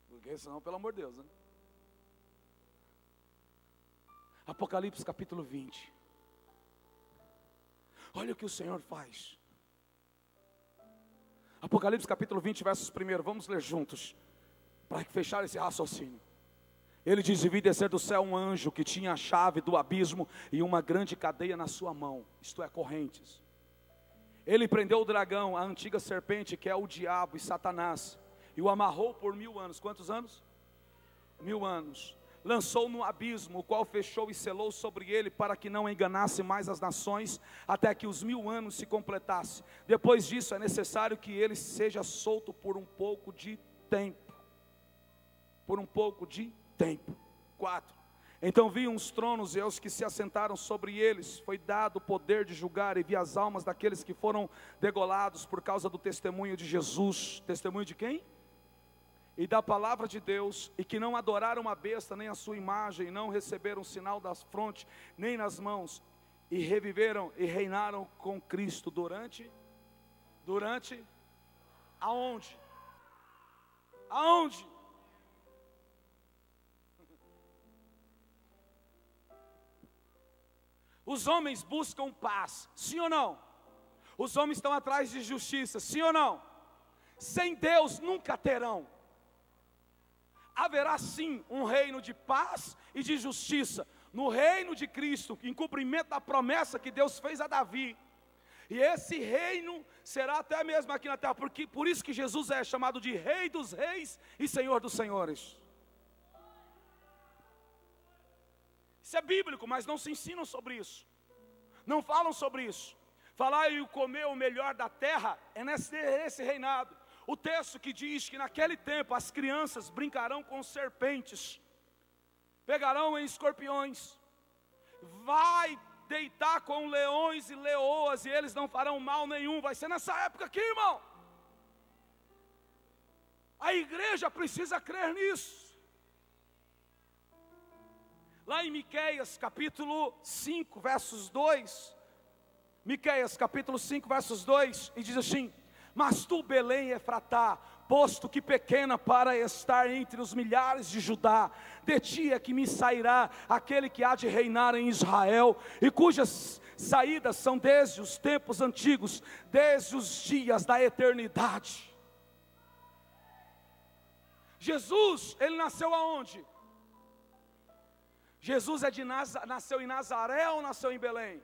Porque senão, pelo amor de Deus, né? Apocalipse capítulo 20. Olha o que o Senhor faz. Apocalipse capítulo 20, versos 1. Vamos ler juntos, para fechar esse raciocínio. Ele diz: e vi descer do céu um anjo que tinha a chave do abismo e uma grande cadeia na sua mão, isto é, correntes. Ele prendeu o dragão, a antiga serpente, que é o diabo e Satanás, e o amarrou por 1000 anos. Quantos anos? 1000 anos. Lançou no abismo, o qual fechou e selou sobre ele, para que não enganasse mais as nações, até que os 1000 anos se completasse. Depois disso é necessário que ele seja solto por um pouco de tempo. Por um pouco de tempo. 4. Então vi uns tronos, e aos que se assentaram sobre eles foi dado o poder de julgar, e vi as almas daqueles que foram degolados por causa do testemunho de Jesus. Testemunho de quem? E da palavra de Deus, e que não adoraram a besta, nem a sua imagem, não receberam sinal das frontes, nem nas mãos, e reviveram e reinaram com Cristo durante, aonde? Aonde? Os homens buscam paz, sim ou não? Os homens estão atrás de justiça, sim ou não? Sem Deus nunca terão. Haverá sim um reino de paz e de justiça, no reino de Cristo, em cumprimento da promessa que Deus fez a Davi. E esse reino será até mesmo aqui na terra, porque por isso que Jesus é chamado de Rei dos Reis e Senhor dos Senhores. Isso é bíblico, mas não se ensinam sobre isso, não falam sobre isso. Falar e comer o melhor da terra é nesse reinado. O texto que diz que naquele tempo as crianças brincarão com serpentes, pegarão em escorpiões, vai deitar com leões e leoas, e eles não farão mal nenhum. Vai ser nessa época aqui, irmão. A igreja precisa crer nisso. Lá em Miqueias capítulo 5, versos 2, Miqueias capítulo 5, versos 2, e diz assim: mas tu, Belém Efratá, posto que pequena para estar entre os milhares de Judá, de ti é que me sairá aquele que há de reinar em Israel, e cujas saídas são desde os tempos antigos, desde os dias da eternidade. Jesus, ele nasceu aonde? Jesus nasceu em Nazaré ou nasceu em Belém?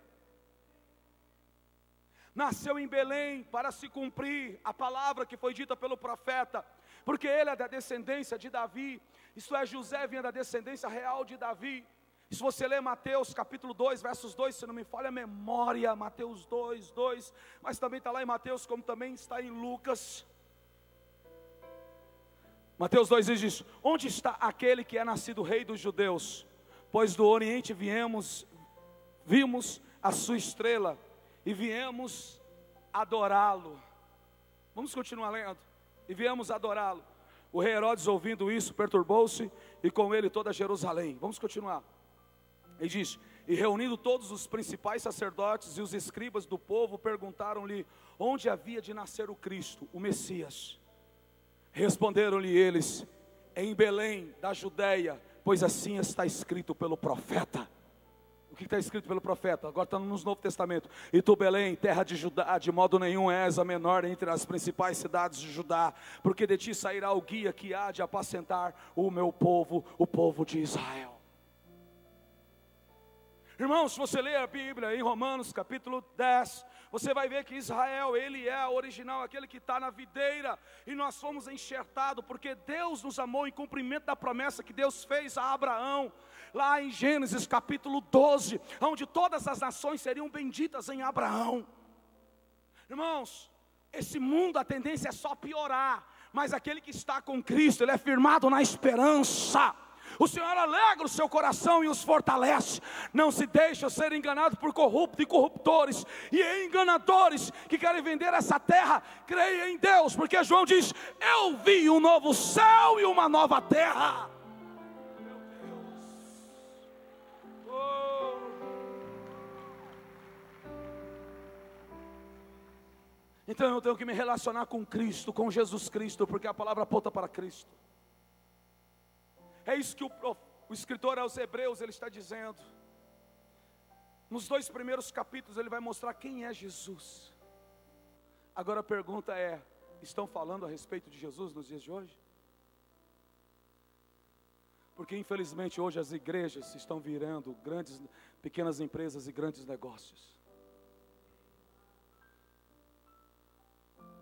Nasceu em Belém para se cumprir a palavra que foi dita pelo profeta, porque ele é da descendência de Davi, isto é, José vinha da descendência real de Davi. E se você ler Mateus capítulo 2, versos 2, se não me falha a memória, Mateus 2, 2, mas também está lá em Mateus, como também está em Lucas. Mateus 2 diz: onde está aquele que é nascido rei dos judeus? Pois do Oriente vimos a sua estrela, e viemos adorá-lo. Vamos continuar lendo. E viemos adorá-lo. O rei Herodes, ouvindo isso, perturbou-se, e com ele toda Jerusalém. Vamos continuar. Ele diz: e reunindo todos os principais sacerdotes e os escribas do povo, perguntaram-lhe onde havia de nascer o Cristo, o Messias. Responderam-lhe eles: em Belém da Judeia, pois assim está escrito pelo profeta. O que está escrito pelo profeta? Agora está no Novo Testamento. E tu, Belém, terra de Judá, de modo nenhum és a menor entre as principais cidades de Judá, porque de ti sairá o guia que há de apacentar o meu povo, o povo de Israel. Irmãos, se você ler a Bíblia em Romanos capítulo 10, você vai ver que Israel, ele é a original, aquele que está na videira, e nós fomos enxertados, porque Deus nos amou em cumprimento da promessa que Deus fez a Abraão, lá em Gênesis capítulo 12, onde todas as nações seriam benditas em Abraão. Irmãos, esse mundo a tendência é só piorar, mas aquele que está com Cristo, ele é firmado na esperança. O Senhor alegra o seu coração e os fortalece. Não se deixa ser enganado por corruptos e corruptores e enganadores que querem vender essa terra. Creia em Deus, porque João diz: eu vi um novo céu e uma nova terra. Meu Deus. Oh. Então eu tenho que me relacionar com Cristo, com Jesus Cristo, porque a palavra aponta para Cristo. É isso que o escritor aos Hebreus, ele está dizendo. Nos 2 primeiros capítulos ele vai mostrar quem é Jesus. Agora a pergunta é: estão falando a respeito de Jesus nos dias de hoje? Porque infelizmente hoje as igrejas estão virando pequenas empresas e grandes negócios.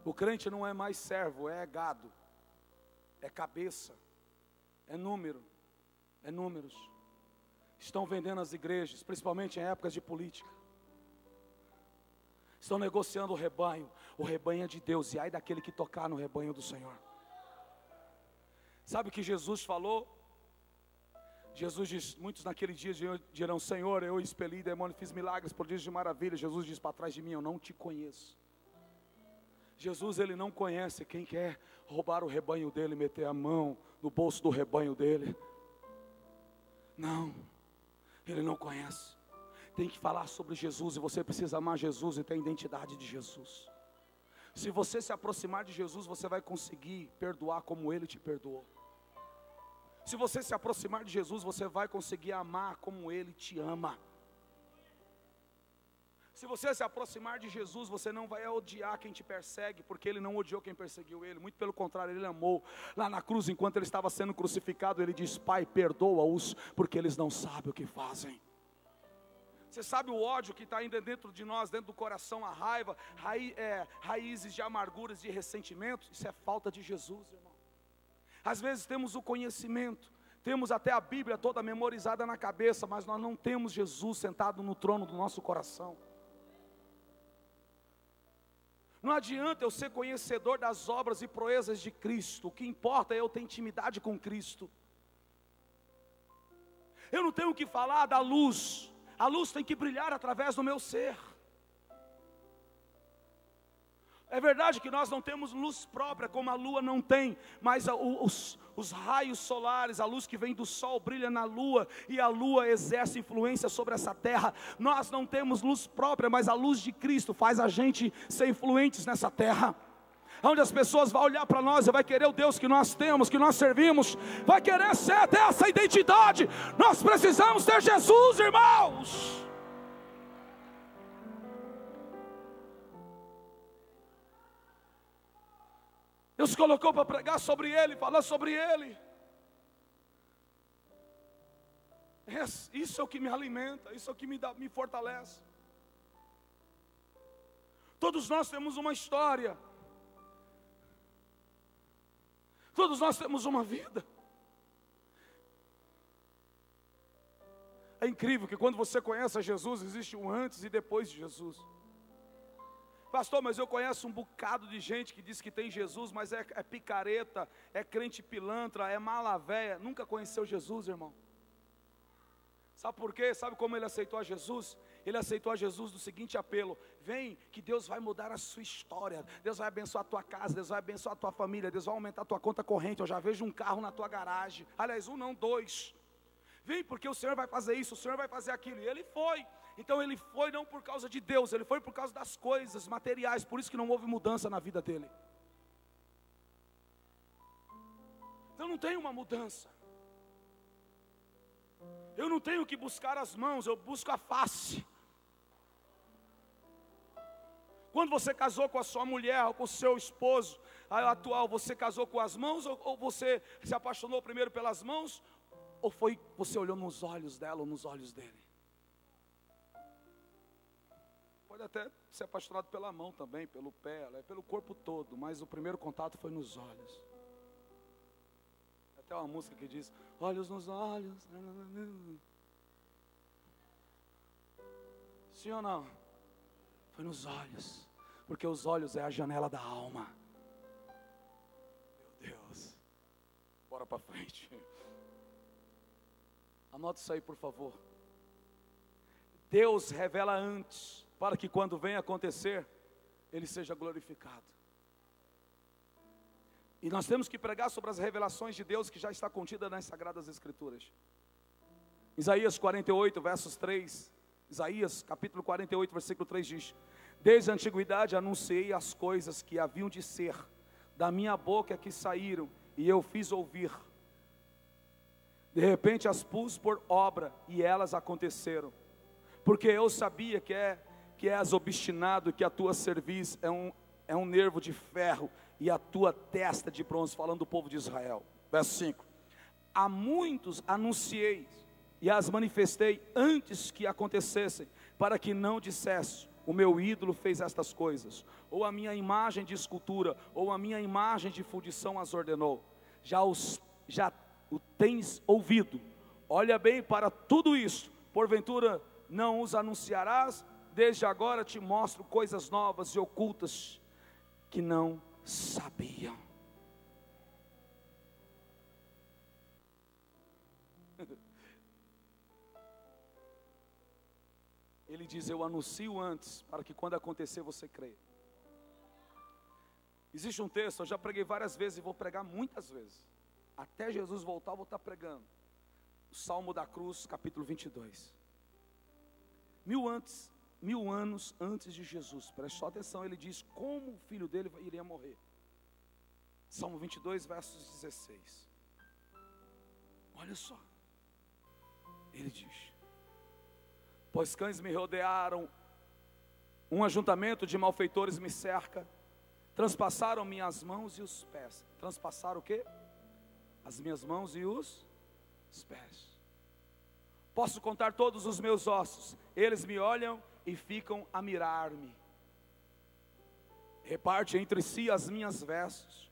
O crente não é mais servo, é gado, é cabeça, é número, é números. Estão vendendo as igrejas, principalmente em épocas de política. Estão negociando o rebanho é de Deus, e ai daquele que tocar no rebanho do Senhor. Sabe o que Jesus falou? Jesus diz: muitos naquele dia dirão: Senhor, eu expeli demônio, fiz milagres, prodígios de maravilha. Jesus diz: para trás de mim, eu não te conheço. Jesus, ele não conhece quem quer roubar o rebanho dele, meter a mão no bolso do rebanho dele. Não, ele não conhece. Tem que falar sobre Jesus, e você precisa amar Jesus e ter a identidade de Jesus. Se você se aproximar de Jesus, você vai conseguir perdoar como ele te perdoou. Se você se aproximar de Jesus, você vai conseguir amar como ele te ama. Se você se aproximar de Jesus, você não vai odiar quem te persegue, porque ele não odiou quem perseguiu ele, muito pelo contrário, ele amou. Lá na cruz, enquanto ele estava sendo crucificado, ele diz: Pai, perdoa-os, porque eles não sabem o que fazem. Você sabe o ódio que está ainda dentro de nós, dentro do coração, a raiva, raízes de amarguras, de ressentimento? Isso é falta de Jesus, irmão. Às vezes temos o conhecimento, temos até a Bíblia toda memorizada na cabeça, mas nós não temos Jesus sentado no trono do nosso coração. Não adianta eu ser conhecedor das obras e proezas de Cristo. O que importa é eu ter intimidade com Cristo. Eu não tenho que falar da luz. A luz tem que brilhar através do meu ser. É verdade que nós não temos luz própria, como a lua não tem, mas os raios solares, a luz que vem do sol brilha na lua, e a lua exerce influência sobre essa terra. Nós não temos luz própria, mas a luz de Cristo faz a gente ser influentes nessa terra. Onde as pessoas vão olhar para nós e vai querer o Deus que nós temos, que nós servimos, vai querer ter essa identidade. Nós precisamos ter Jesus, irmãos. Deus colocou para pregar sobre Ele, falar sobre Ele. Isso é o que me alimenta, isso é o que me fortalece. Todos nós temos uma história. Todos nós temos uma vida. É incrível que quando você conhece a Jesus, existe um antes e depois de Jesus. Pastor, mas eu conheço um bocado de gente que diz que tem Jesus, mas é picareta, é crente pilantra, é mala véia, nunca conheceu Jesus, irmão. Sabe por quê? Sabe como ele aceitou a Jesus? Ele aceitou a Jesus do seguinte apelo: vem que Deus vai mudar a sua história, Deus vai abençoar a tua casa, Deus vai abençoar a tua família, Deus vai aumentar a tua conta corrente, eu já vejo um carro na tua garagem, aliás, um não, 2. Vem porque o Senhor vai fazer isso, o Senhor vai fazer aquilo, e ele foi. Então ele foi não por causa de Deus, ele foi por causa das coisas materiais, por isso que não houve mudança na vida dele. Então não tem uma mudança. Eu não tenho que buscar as mãos, eu busco a face. Quando você casou com a sua mulher, ou com o seu esposo atual, você casou com as mãos, ou você se apaixonou primeiro pelas mãos, ou foi você olhou nos olhos dela ou nos olhos dele? pode até ser apaixonado pela mão também, pelo pé, pelo corpo todo, mas o primeiro contato foi nos olhos. Até uma música que diz, olhos nos olhos. Sim ou não? Foi nos olhos, porque os olhos é a janela da alma. Meu Deus, bora para frente. Anota isso aí, por favor. Deus revela antes, para que quando vem acontecer, Ele seja glorificado. E nós temos que pregar sobre as revelações de Deus que já está contida nas Sagradas Escrituras. Isaías 48, versos 3. Isaías capítulo 48, versículo 3 diz: desde a antiguidade anunciei as coisas que haviam de ser, da minha boca que saíram, e eu fiz ouvir. De repente as pus por obra, e elas aconteceram. Porque eu sabia que és obstinado, que a tua cerviz é um nervo de ferro, e a tua testa de bronze, falando do povo de Israel. Verso 5: a muitos anunciei, e as manifestei antes que acontecessem, para que não dissesse, o meu ídolo fez estas coisas, ou a minha imagem de escultura, ou a minha imagem de fundição as ordenou. Já o tens ouvido, olha bem para tudo isso, porventura não os anunciarás? Desde agora te mostro coisas novas e ocultas, que não sabiam. Ele diz, eu anuncio antes, para que quando acontecer você creia. Existe um texto, eu já preguei várias vezes e vou pregar muitas vezes, até Jesus voltar eu vou estar pregando, o Salmo da Cruz, capítulo 22. 1000 anos antes de Jesus, preste só atenção, ele diz como o filho dele iria morrer. Salmo 22, versos 16. Olha só, ele diz: pois cães me rodearam, um ajuntamento de malfeitores me cerca, transpassaram minhas mãos e os pés. Transpassaram o quê? As minhas mãos e os pés. Posso contar todos os meus ossos, eles me olham e ficam a mirar-me. Reparte entre si as minhas vestes,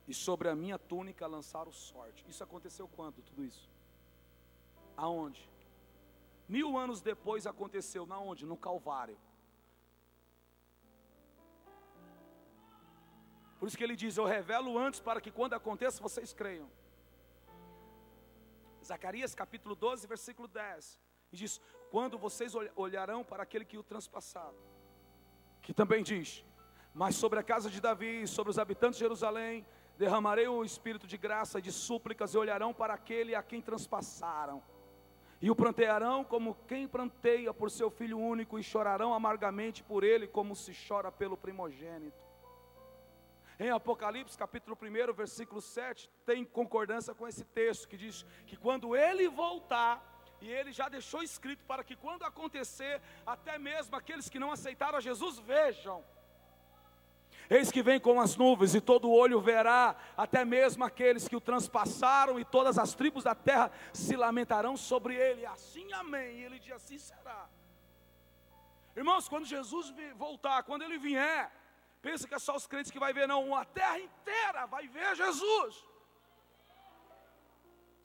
e sobre a minha túnica lançaram sorte. Isso aconteceu quando, tudo isso? Aonde? 1000 anos depois aconteceu, na onde? No Calvário. Por isso que ele diz, eu revelo antes para que quando aconteça vocês creiam. Zacarias capítulo 12, versículo 10, e diz, quando vocês olharão para aquele que o transpassaram, que também diz, mas sobre a casa de Davi e sobre os habitantes de Jerusalém, derramarei o espírito de graça e de súplicas, e olharão para aquele a quem transpassaram, e o prantearão como quem pranteia por seu filho único, e chorarão amargamente por ele, como se chora pelo primogênito. Em Apocalipse capítulo 1, versículo 7, tem concordância com esse texto, que diz que quando ele voltar, e ele já deixou escrito para que quando acontecer, até mesmo aqueles que não aceitaram a Jesus vejam. Eis que vem com as nuvens, e todo olho verá, até mesmo aqueles que o transpassaram, e todas as tribos da terra se lamentarão sobre ele. Assim, amém. E ele diz, assim será. Irmãos, quando Jesus voltar, quando ele vier, pensa que é só os crentes que vai ver, não, a terra inteira vai ver Jesus.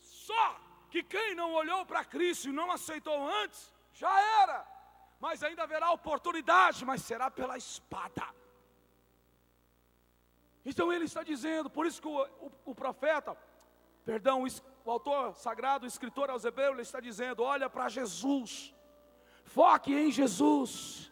Só que quem não olhou para Cristo e não aceitou antes, já era. Mas ainda haverá oportunidade, mas será pela espada. Então ele está dizendo, por isso que o profeta, o autor sagrado, o escritor aos Hebreus, ele está dizendo, olha para Jesus, foque em Jesus.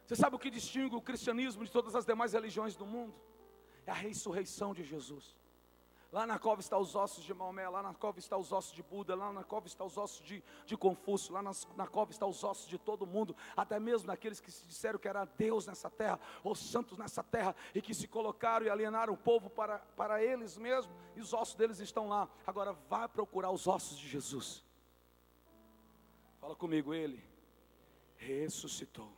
Você sabe o que distingue o cristianismo de todas as demais religiões do mundo? É a ressurreição de Jesus. Lá na cova está os ossos de Maomé, lá na cova está os ossos de Buda, lá na cova está os ossos de Confúcio, lá na cova está os ossos de todo mundo, até mesmo daqueles que se disseram que era Deus nessa terra, ou santos nessa terra, e que se colocaram e alienaram o povo para eles mesmos, e os ossos deles estão lá. Agora vá procurar os ossos de Jesus. Fala comigo, ele ressuscitou.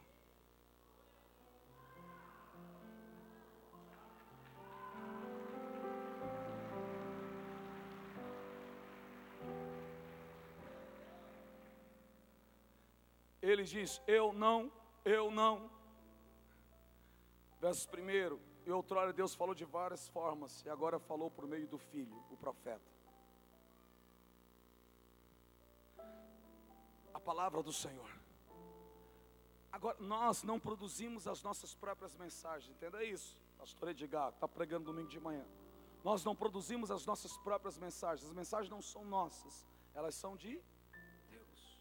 Ele diz: eu não. Verso 1, e outrora Deus falou de várias formas, e agora falou por meio do Filho, o profeta. A palavra do Senhor. Agora, nós não produzimos as nossas próprias mensagens, entenda isso. Pastor Edgar está pregando domingo de manhã. Nós não produzimos as nossas próprias mensagens. As mensagens não são nossas, elas são de Deus,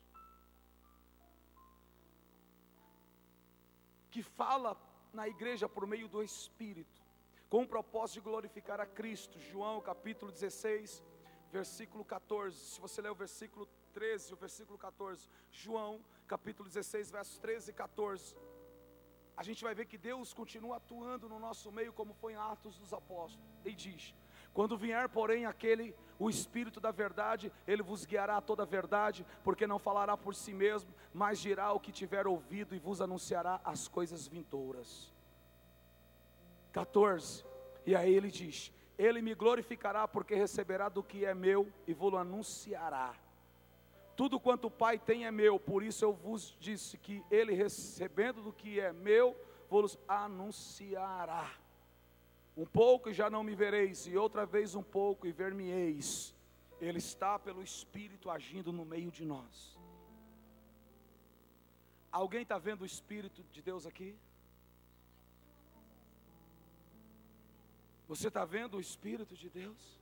que fala na igreja por meio do Espírito, com o propósito de glorificar a Cristo. João capítulo 16, versículo 14. Se você ler o versículo 13 e o versículo 14, João capítulo 16, versos 13 e 14, a gente vai ver que Deus continua atuando no nosso meio, como foi em Atos dos Apóstolos. Ele diz: quando vier, porém, o Espírito da verdade, ele vos guiará a toda a verdade, porque não falará por si mesmo, mas dirá o que tiver ouvido e vos anunciará as coisas vindouras. 14, e aí ele diz: ele me glorificará, porque receberá do que é meu e vos anunciará. Tudo quanto o Pai tem é meu, por isso eu vos disse que ele, recebendo do que é meu, vos anunciará. Um pouco e já não me vereis, e outra vez um pouco e ver-me-eis. Ele está pelo Espírito agindo no meio de nós. Alguém está vendo o Espírito de Deus aqui? Você está vendo o Espírito de Deus?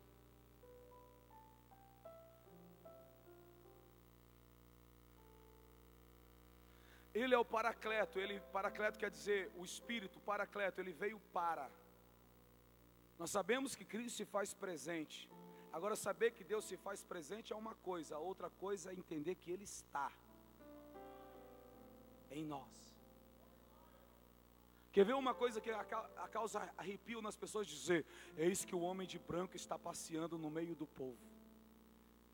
Ele é o Paracleto. Paracleto quer dizer o Espírito, Paracleto, ele veio para. Nós sabemos que Cristo se faz presente. Agora, saber que Deus se faz presente é uma coisa, a outra coisa é entender que Ele está em nós. Quer ver uma coisa que causa arrepio nas pessoas? Dizer: eis que o homem de branco está passeando no meio do povo.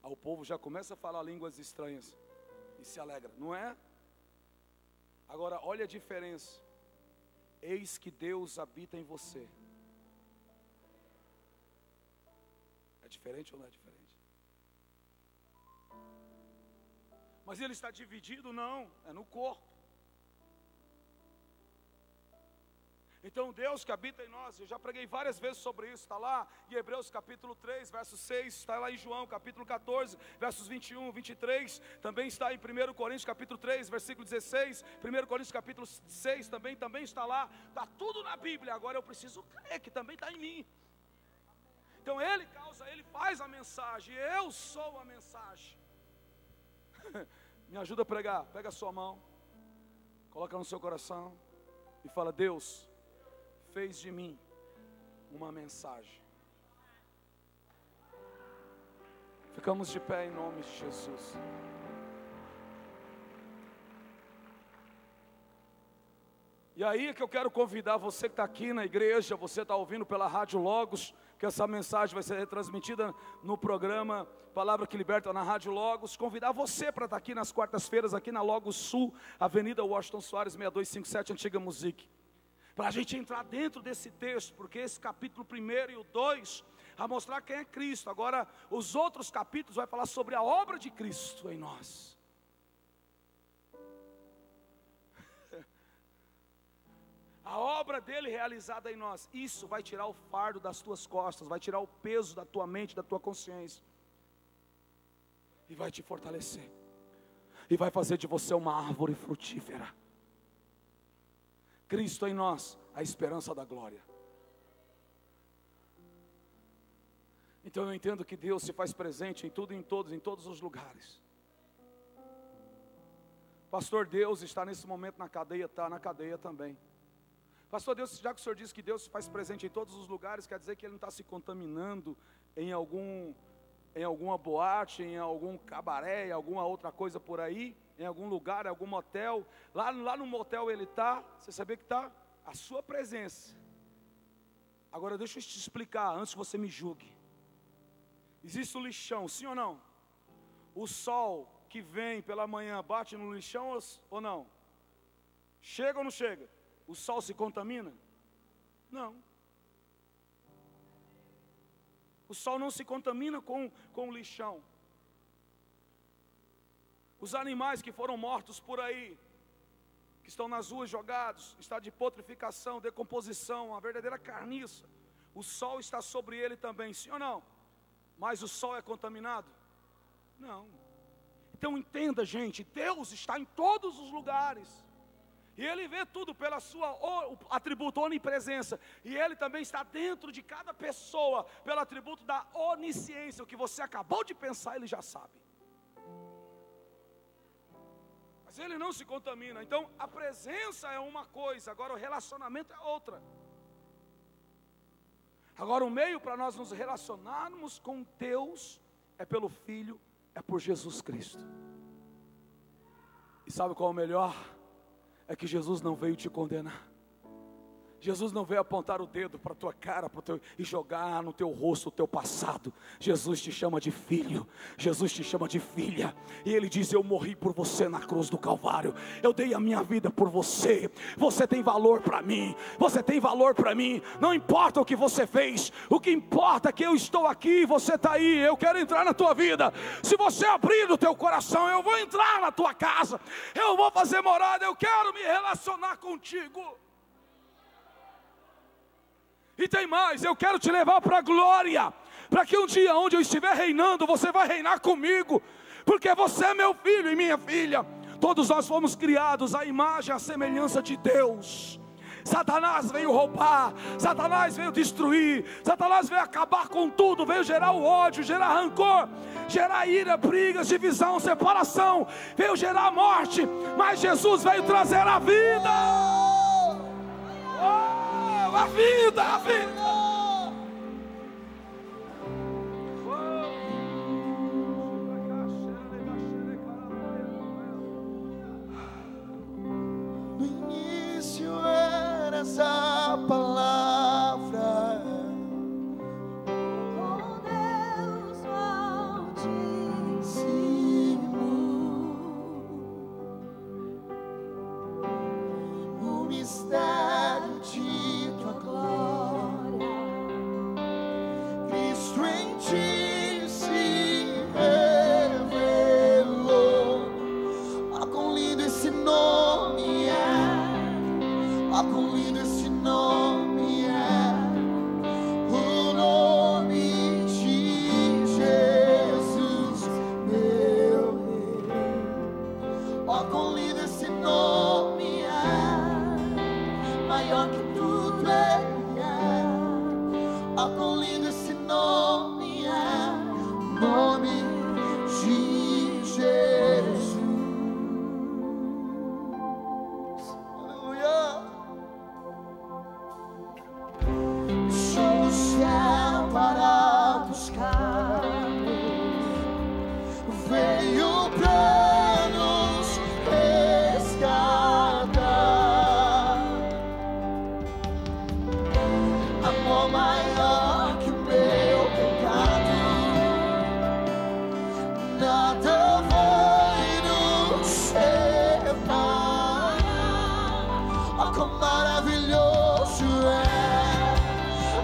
Aí o povo já começa a falar línguas estranhas e se alegra, não é? Agora, olha a diferença. Eis que Deus habita em você. É diferente ou não é diferente? Mas ele está dividido? Não, é no corpo. Então Deus que habita em nós, eu já preguei várias vezes sobre isso, está lá em Hebreus capítulo 3, verso 6, está lá em João capítulo 14, versos 21, 23, também está em 1 Coríntios capítulo 3, versículo 16, 1 Coríntios capítulo 6, também está lá, está tudo na Bíblia. Agora eu preciso crer que também está em mim. Então Ele faz a mensagem, eu sou a mensagem. Me ajuda a pregar. Pega a sua mão, coloca no seu coração e fala: Deus fez de mim uma mensagem. Ficamos de pé em nome de Jesus. E aí é que eu quero convidar você que está aqui na igreja, você está ouvindo pela Rádio Logos, que essa mensagem vai ser retransmitida no programa Palavra que Liberta na Rádio Logos. Convidar você para estar aqui nas quartas-feiras, aqui na Logos Sul, Avenida Washington Soares 6257, Antiga Musique. Para a gente entrar dentro desse texto, porque esse capítulo 1 e o 2, a mostrar quem é Cristo. Agora, os outros capítulos vai falar sobre a obra de Cristo em nós. A obra dele realizada em nós. Isso vai tirar o fardo das tuas costas, vai tirar o peso da tua mente, da tua consciência, e vai te fortalecer, e vai fazer de você uma árvore frutífera. Cristo em nós, a esperança da glória. Então eu entendo que Deus se faz presente em tudo e em todos os lugares. Pastor, Deus está nesse momento na cadeia, está na cadeia também. Pastor, Deus, já que o Senhor disse que Deus se faz presente em todos os lugares, quer dizer que Ele não está se contaminando em alguma boate, em algum cabaré, em alguma outra coisa por aí, em algum lugar, em algum motel. Lá no motel Ele está, você sabia que está? A sua presença. Agora deixa eu te explicar, antes que você me julgue. Existe o lixão, sim ou não? O sol que vem pela manhã bate no lixão ou não? Chega ou não chega? O sol se contamina? Não. O sol não se contamina com o lixão. Os animais que foram mortos por aí, que estão nas ruas jogados, está de putrificação, decomposição, uma verdadeira carniça. O sol está sobre ele também, sim ou não? Mas o sol é contaminado? Não. Então entenda, gente, Deus está em todos os lugares. E Ele vê tudo pela sua atributo onipresença. E Ele também está dentro de cada pessoa, pelo atributo da onisciência. O que você acabou de pensar, Ele já sabe. Mas Ele não se contamina. Então a presença é uma coisa, agora o relacionamento é outra. Agora o meio para nós nos relacionarmos com Deus é pelo Filho, é por Jesus Cristo. E sabe qual é o melhor? É que Jesus não veio te condenar. Jesus não veio apontar o dedo para a tua cara e jogar no teu rosto o teu passado. Jesus te chama de filho, Jesus te chama de filha. E Ele diz: eu morri por você na cruz do Calvário, eu dei a minha vida por você. Você tem valor para mim, você tem valor para mim. Não importa o que você fez, o que importa é que eu estou aqui, você está aí. Eu quero entrar na tua vida. Se você abrir o teu coração, eu vou entrar na tua casa, eu vou fazer morada, eu quero me relacionar contigo. E tem mais, eu quero te levar para a glória, para que um dia onde eu estiver reinando, você vai reinar comigo, porque você é meu filho e minha filha. Todos nós fomos criados à imagem e à semelhança de Deus. Satanás veio roubar, Satanás veio destruir, Satanás veio acabar com tudo, veio gerar o ódio, gerar rancor, gerar ira, brigas, divisão, separação, veio gerar morte, mas Jesus veio trazer a vida. A vida, a vida. No início eras a palavra, com Deus Altíssimo, o mistério de tua glória, Cristo em ti se revelou. Ah, quão lindo esse nome é, ah, quão lindo esse nome é, o nome de Jesus, meu Rei. Ah, quão lindo esse nome é, maior que tudo ele é. Ah, quão lindo esse nome é, nome de Jesus. Aleluia. Deixou o céu para buscar-nos, veio pra nos resgatar. Amor maior que o meu pecado, nada vai nos separar. Ah, quão maravilhoso é,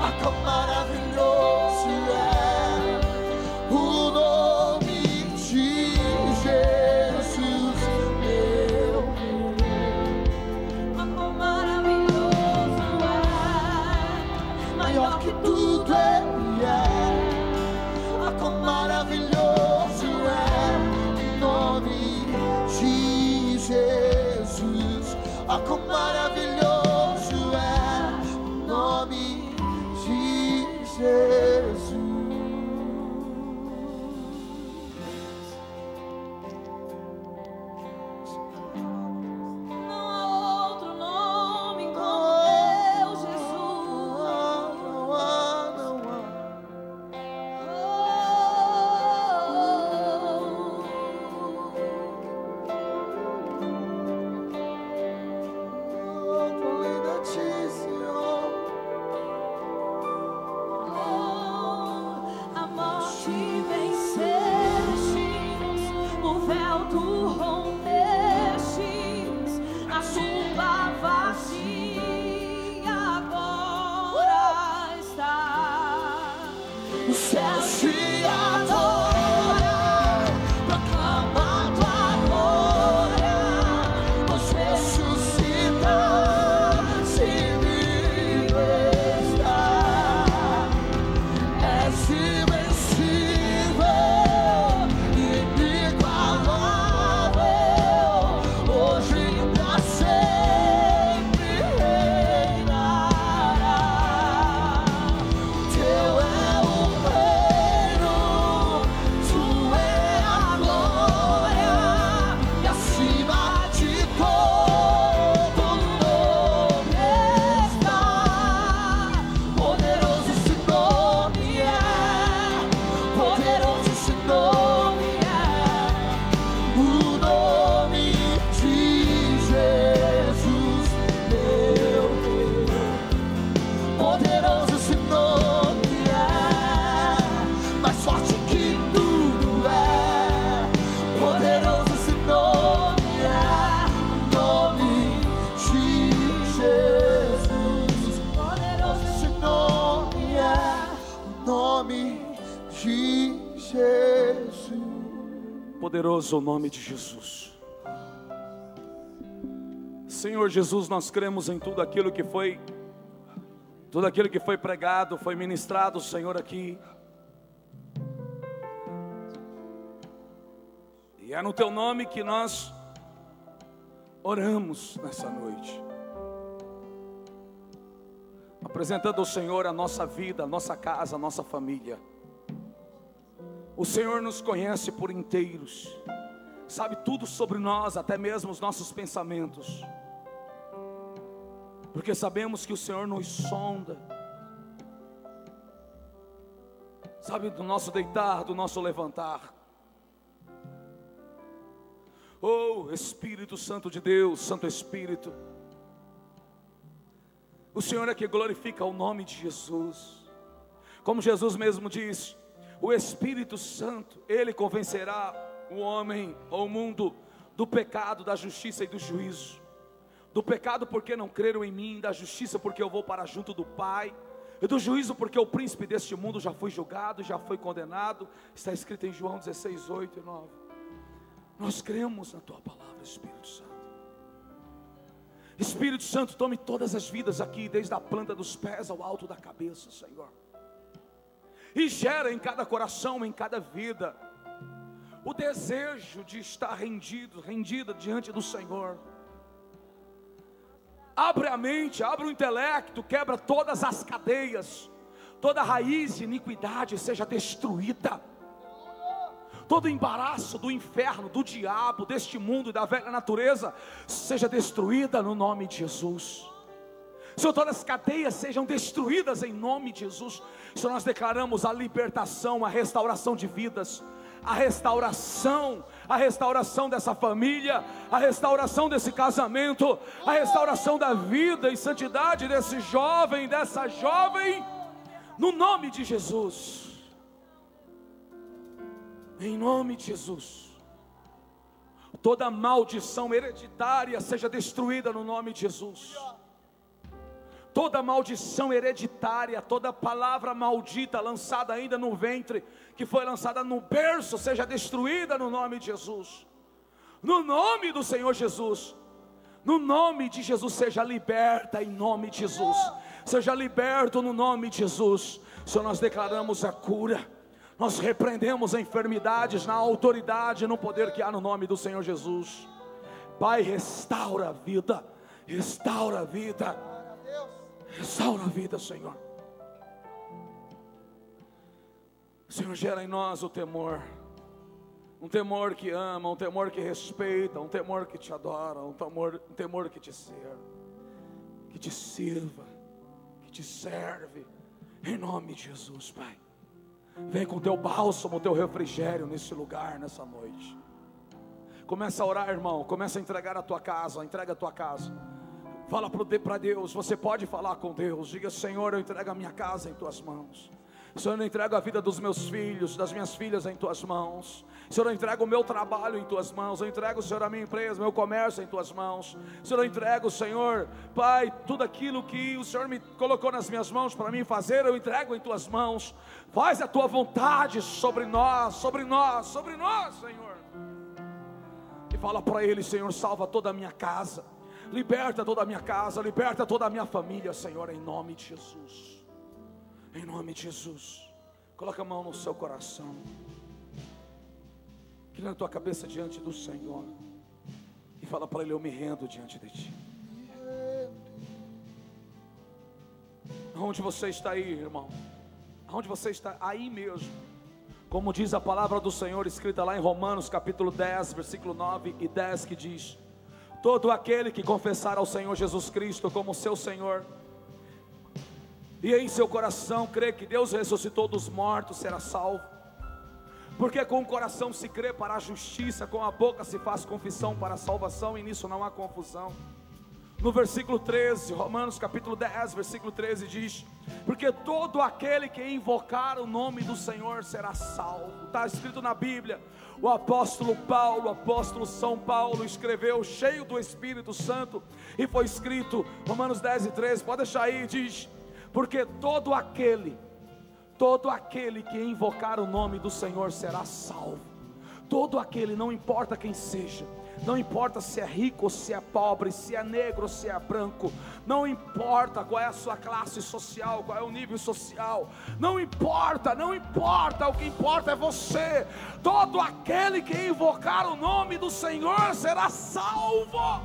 ah, quão maravilhoso é o nome de Jesus, meu Rei. ah, quão maravilhoso é, Maior que tudo ele é, ah, quão maravilhoso é o nome de Jesus. Ah, quão maravilhoso é o nome de Jesus. não há outro nome como teu, Jesus. Não há, não há. Oh, quão lindo é ti, Senhor. A morte vencestes, o véu tu rompestes, a tumba vazia agora está. O céu te adora, proclama tua de Jesus. Poderoso o nome de Jesus. Senhor Jesus, nós cremos em tudo aquilo que foi pregado, foi ministrado, Senhor, aqui. E é no Teu nome que nós oramos nessa noite, apresentando ao Senhor a nossa vida, a nossa casa, a nossa família. O Senhor nos conhece por inteiros, sabe tudo sobre nós, até mesmo os nossos pensamentos, porque sabemos que o Senhor nos sonda, sabe do nosso deitar, do nosso levantar. Oh, Espírito Santo de Deus, Santo Espírito, o Senhor é que glorifica o nome de Jesus. Como Jesus mesmo disse, o Espírito Santo, Ele convencerá o homem ou o mundo do pecado, da justiça e do juízo. Do pecado porque não creram em mim, da justiça porque eu vou para junto do Pai, e do juízo porque o príncipe deste mundo já foi julgado, já foi condenado. Está escrito em João 16, 8 e 9. Nós cremos na Tua palavra, Espírito Santo. Espírito Santo, tome todas as vidas aqui, desde a planta dos pés ao alto da cabeça, Senhor, e gera em cada coração, em cada vida, o desejo de estar rendida diante do Senhor. Abre a mente, abre o intelecto, quebra todas as cadeias, toda raiz de iniquidade seja destruída. Todo embaraço do inferno, do diabo, deste mundo e da velha natureza seja destruída no nome de Jesus. Senhor, todas as cadeias sejam destruídas em nome de Jesus. Senhor, nós declaramos a libertação, a restauração de vidas, a restauração dessa família, a restauração desse casamento, a restauração da vida e santidade desse jovem, dessa jovem, no nome de Jesus. Em nome de Jesus. Toda maldição hereditária seja destruída no nome de Jesus. Toda maldição hereditária, toda palavra maldita lançada ainda no ventre, que foi lançada no berço, seja destruída no nome de Jesus. No nome do Senhor Jesus. No nome de Jesus, seja liberta em nome de Jesus. Seja liberto no nome de Jesus. Senhor, nós declaramos a cura. Nós repreendemos enfermidades na autoridade, no poder que há no nome do Senhor Jesus. Pai, restaura a vida, restaura a vida, restaura a vida, Senhor. Senhor, gera em nós o temor, um temor que ama, um temor que respeita, um temor que te adora, um temor que te sirva, que te serve, em nome de Jesus, Pai. Vem com o teu bálsamo, o teu refrigério nesse lugar, nessa noite. Começa a orar, irmão. Começa a entregar a tua casa. Entrega a tua casa. Fala para Deus. Você pode falar com Deus. Diga: Senhor, eu entrego a minha casa em tuas mãos. Senhor, eu entrego a vida dos meus filhos, das minhas filhas em tuas mãos. Senhor, eu entrego o meu trabalho em tuas mãos. Eu entrego, Senhor, a minha empresa, meu comércio em tuas mãos. Senhor, eu entrego, Senhor, Pai, tudo aquilo que o Senhor me colocou nas minhas mãos para mim fazer, eu entrego em tuas mãos. Faz a tua vontade sobre nós, Senhor. E fala para Ele: Senhor, salva toda a minha casa, liberta toda a minha casa, liberta toda a minha família, Senhor, em nome de Jesus. Em nome de Jesus. Coloca a mão no seu coração, inclina a tua cabeça diante do Senhor e fala para Ele: eu me rendo diante de Ti. Aonde você está aí, irmão? Aonde você está? Aí mesmo. Como diz a palavra do Senhor, escrita lá em Romanos capítulo 10, versículo 9 e 10, que diz: todo aquele que confessar ao Senhor Jesus Cristo como seu Senhor, e em seu coração crer que Deus ressuscitou dos mortos, será salvo. Porque com o coração se crê para a justiça, com a boca se faz confissão para a salvação, e nisso não há confusão. No versículo 13, Romanos capítulo 10, versículo 13 diz: porque todo aquele que invocar o nome do Senhor será salvo. Está escrito na Bíblia. O apóstolo Paulo, o apóstolo São Paulo, escreveu cheio do Espírito Santo, e foi escrito, Romanos 10 e 13, pode deixar aí, diz: porque todo aquele Todo aquele que invocar o nome do Senhor será salvo. Todo aquele, não importa quem seja, não importa se é rico ou se é pobre, se é negro ou se é branco, não importa qual é a sua classe social, qual é o nível social, não importa, o que importa é você. Todo aquele que invocar o nome do Senhor será salvo.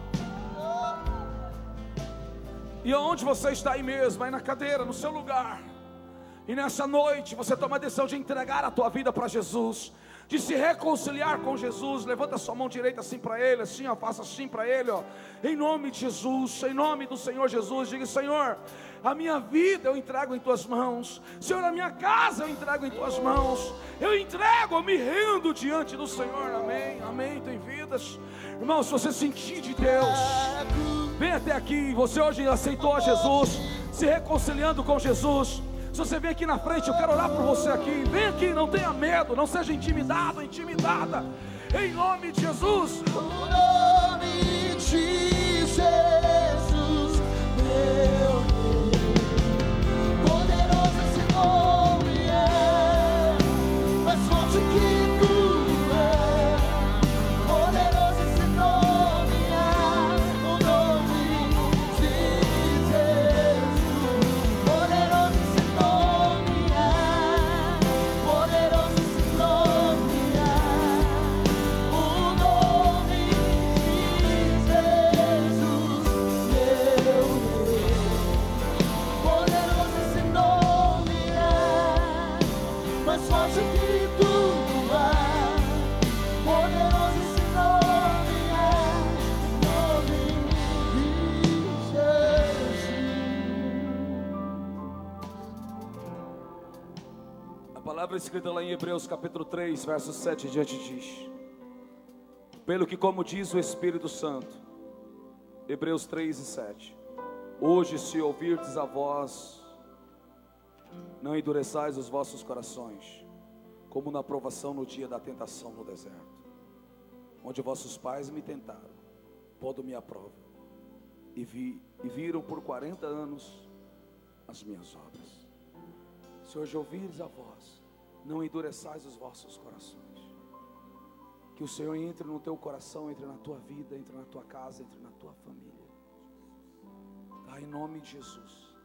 E onde você está aí mesmo, aí na cadeira, no seu lugar, e nessa noite você toma a decisão de entregar a tua vida para Jesus, de se reconciliar com Jesus. Levanta sua mão direita assim para Ele, assim ó, faça assim para Ele, ó, em nome de Jesus, em nome do Senhor Jesus. Diga: Senhor, a minha vida eu entrego em Tuas mãos. Senhor, a minha casa eu entrego em Tuas mãos. Eu entrego, eu me rendo diante do Senhor. Amém, amém. Tem vidas, irmão. Se você sentir de Deus, vem até aqui. Você hoje aceitou a Jesus, se reconciliando com Jesus. Se você vem aqui na frente, eu quero orar por você aqui. Vem aqui, não tenha medo, não seja intimidado, intimidada. Em nome de Jesus. O nome de Jesus, meu Deus. Poderoso esse nome é, mais forte que tudo é. Poderoso esse nome é, o nome de Jesus. Poderoso esse nome é, poderoso esse nome é, o nome de Jesus, meu Deus. Poderoso esse nome é, mais forte que tudo é. Poderoso esse nome é, nome de Jesus. A palavra escrita lá em Hebreus capítulo 3, verso 7 em diante diz: pelo que, como diz o Espírito Santo, Hebreus 3 e 7, hoje, se ouvirdes a voz, não endureçais os vossos corações, como na provação no dia da tentação no deserto, onde vossos pais me tentaram, pondo me à prova, e viram por 40 anos as minhas obras. Se hoje ouvires a voz, não endureçais os vossos corações. Que o Senhor entre no teu coração, entre na tua vida, entre na tua casa, entre na tua família. Tá? Em nome de Jesus.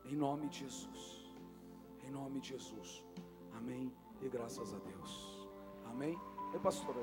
Em nome de Jesus. Em nome de Jesus. Amém. E graças a Deus. Amém. E pastor?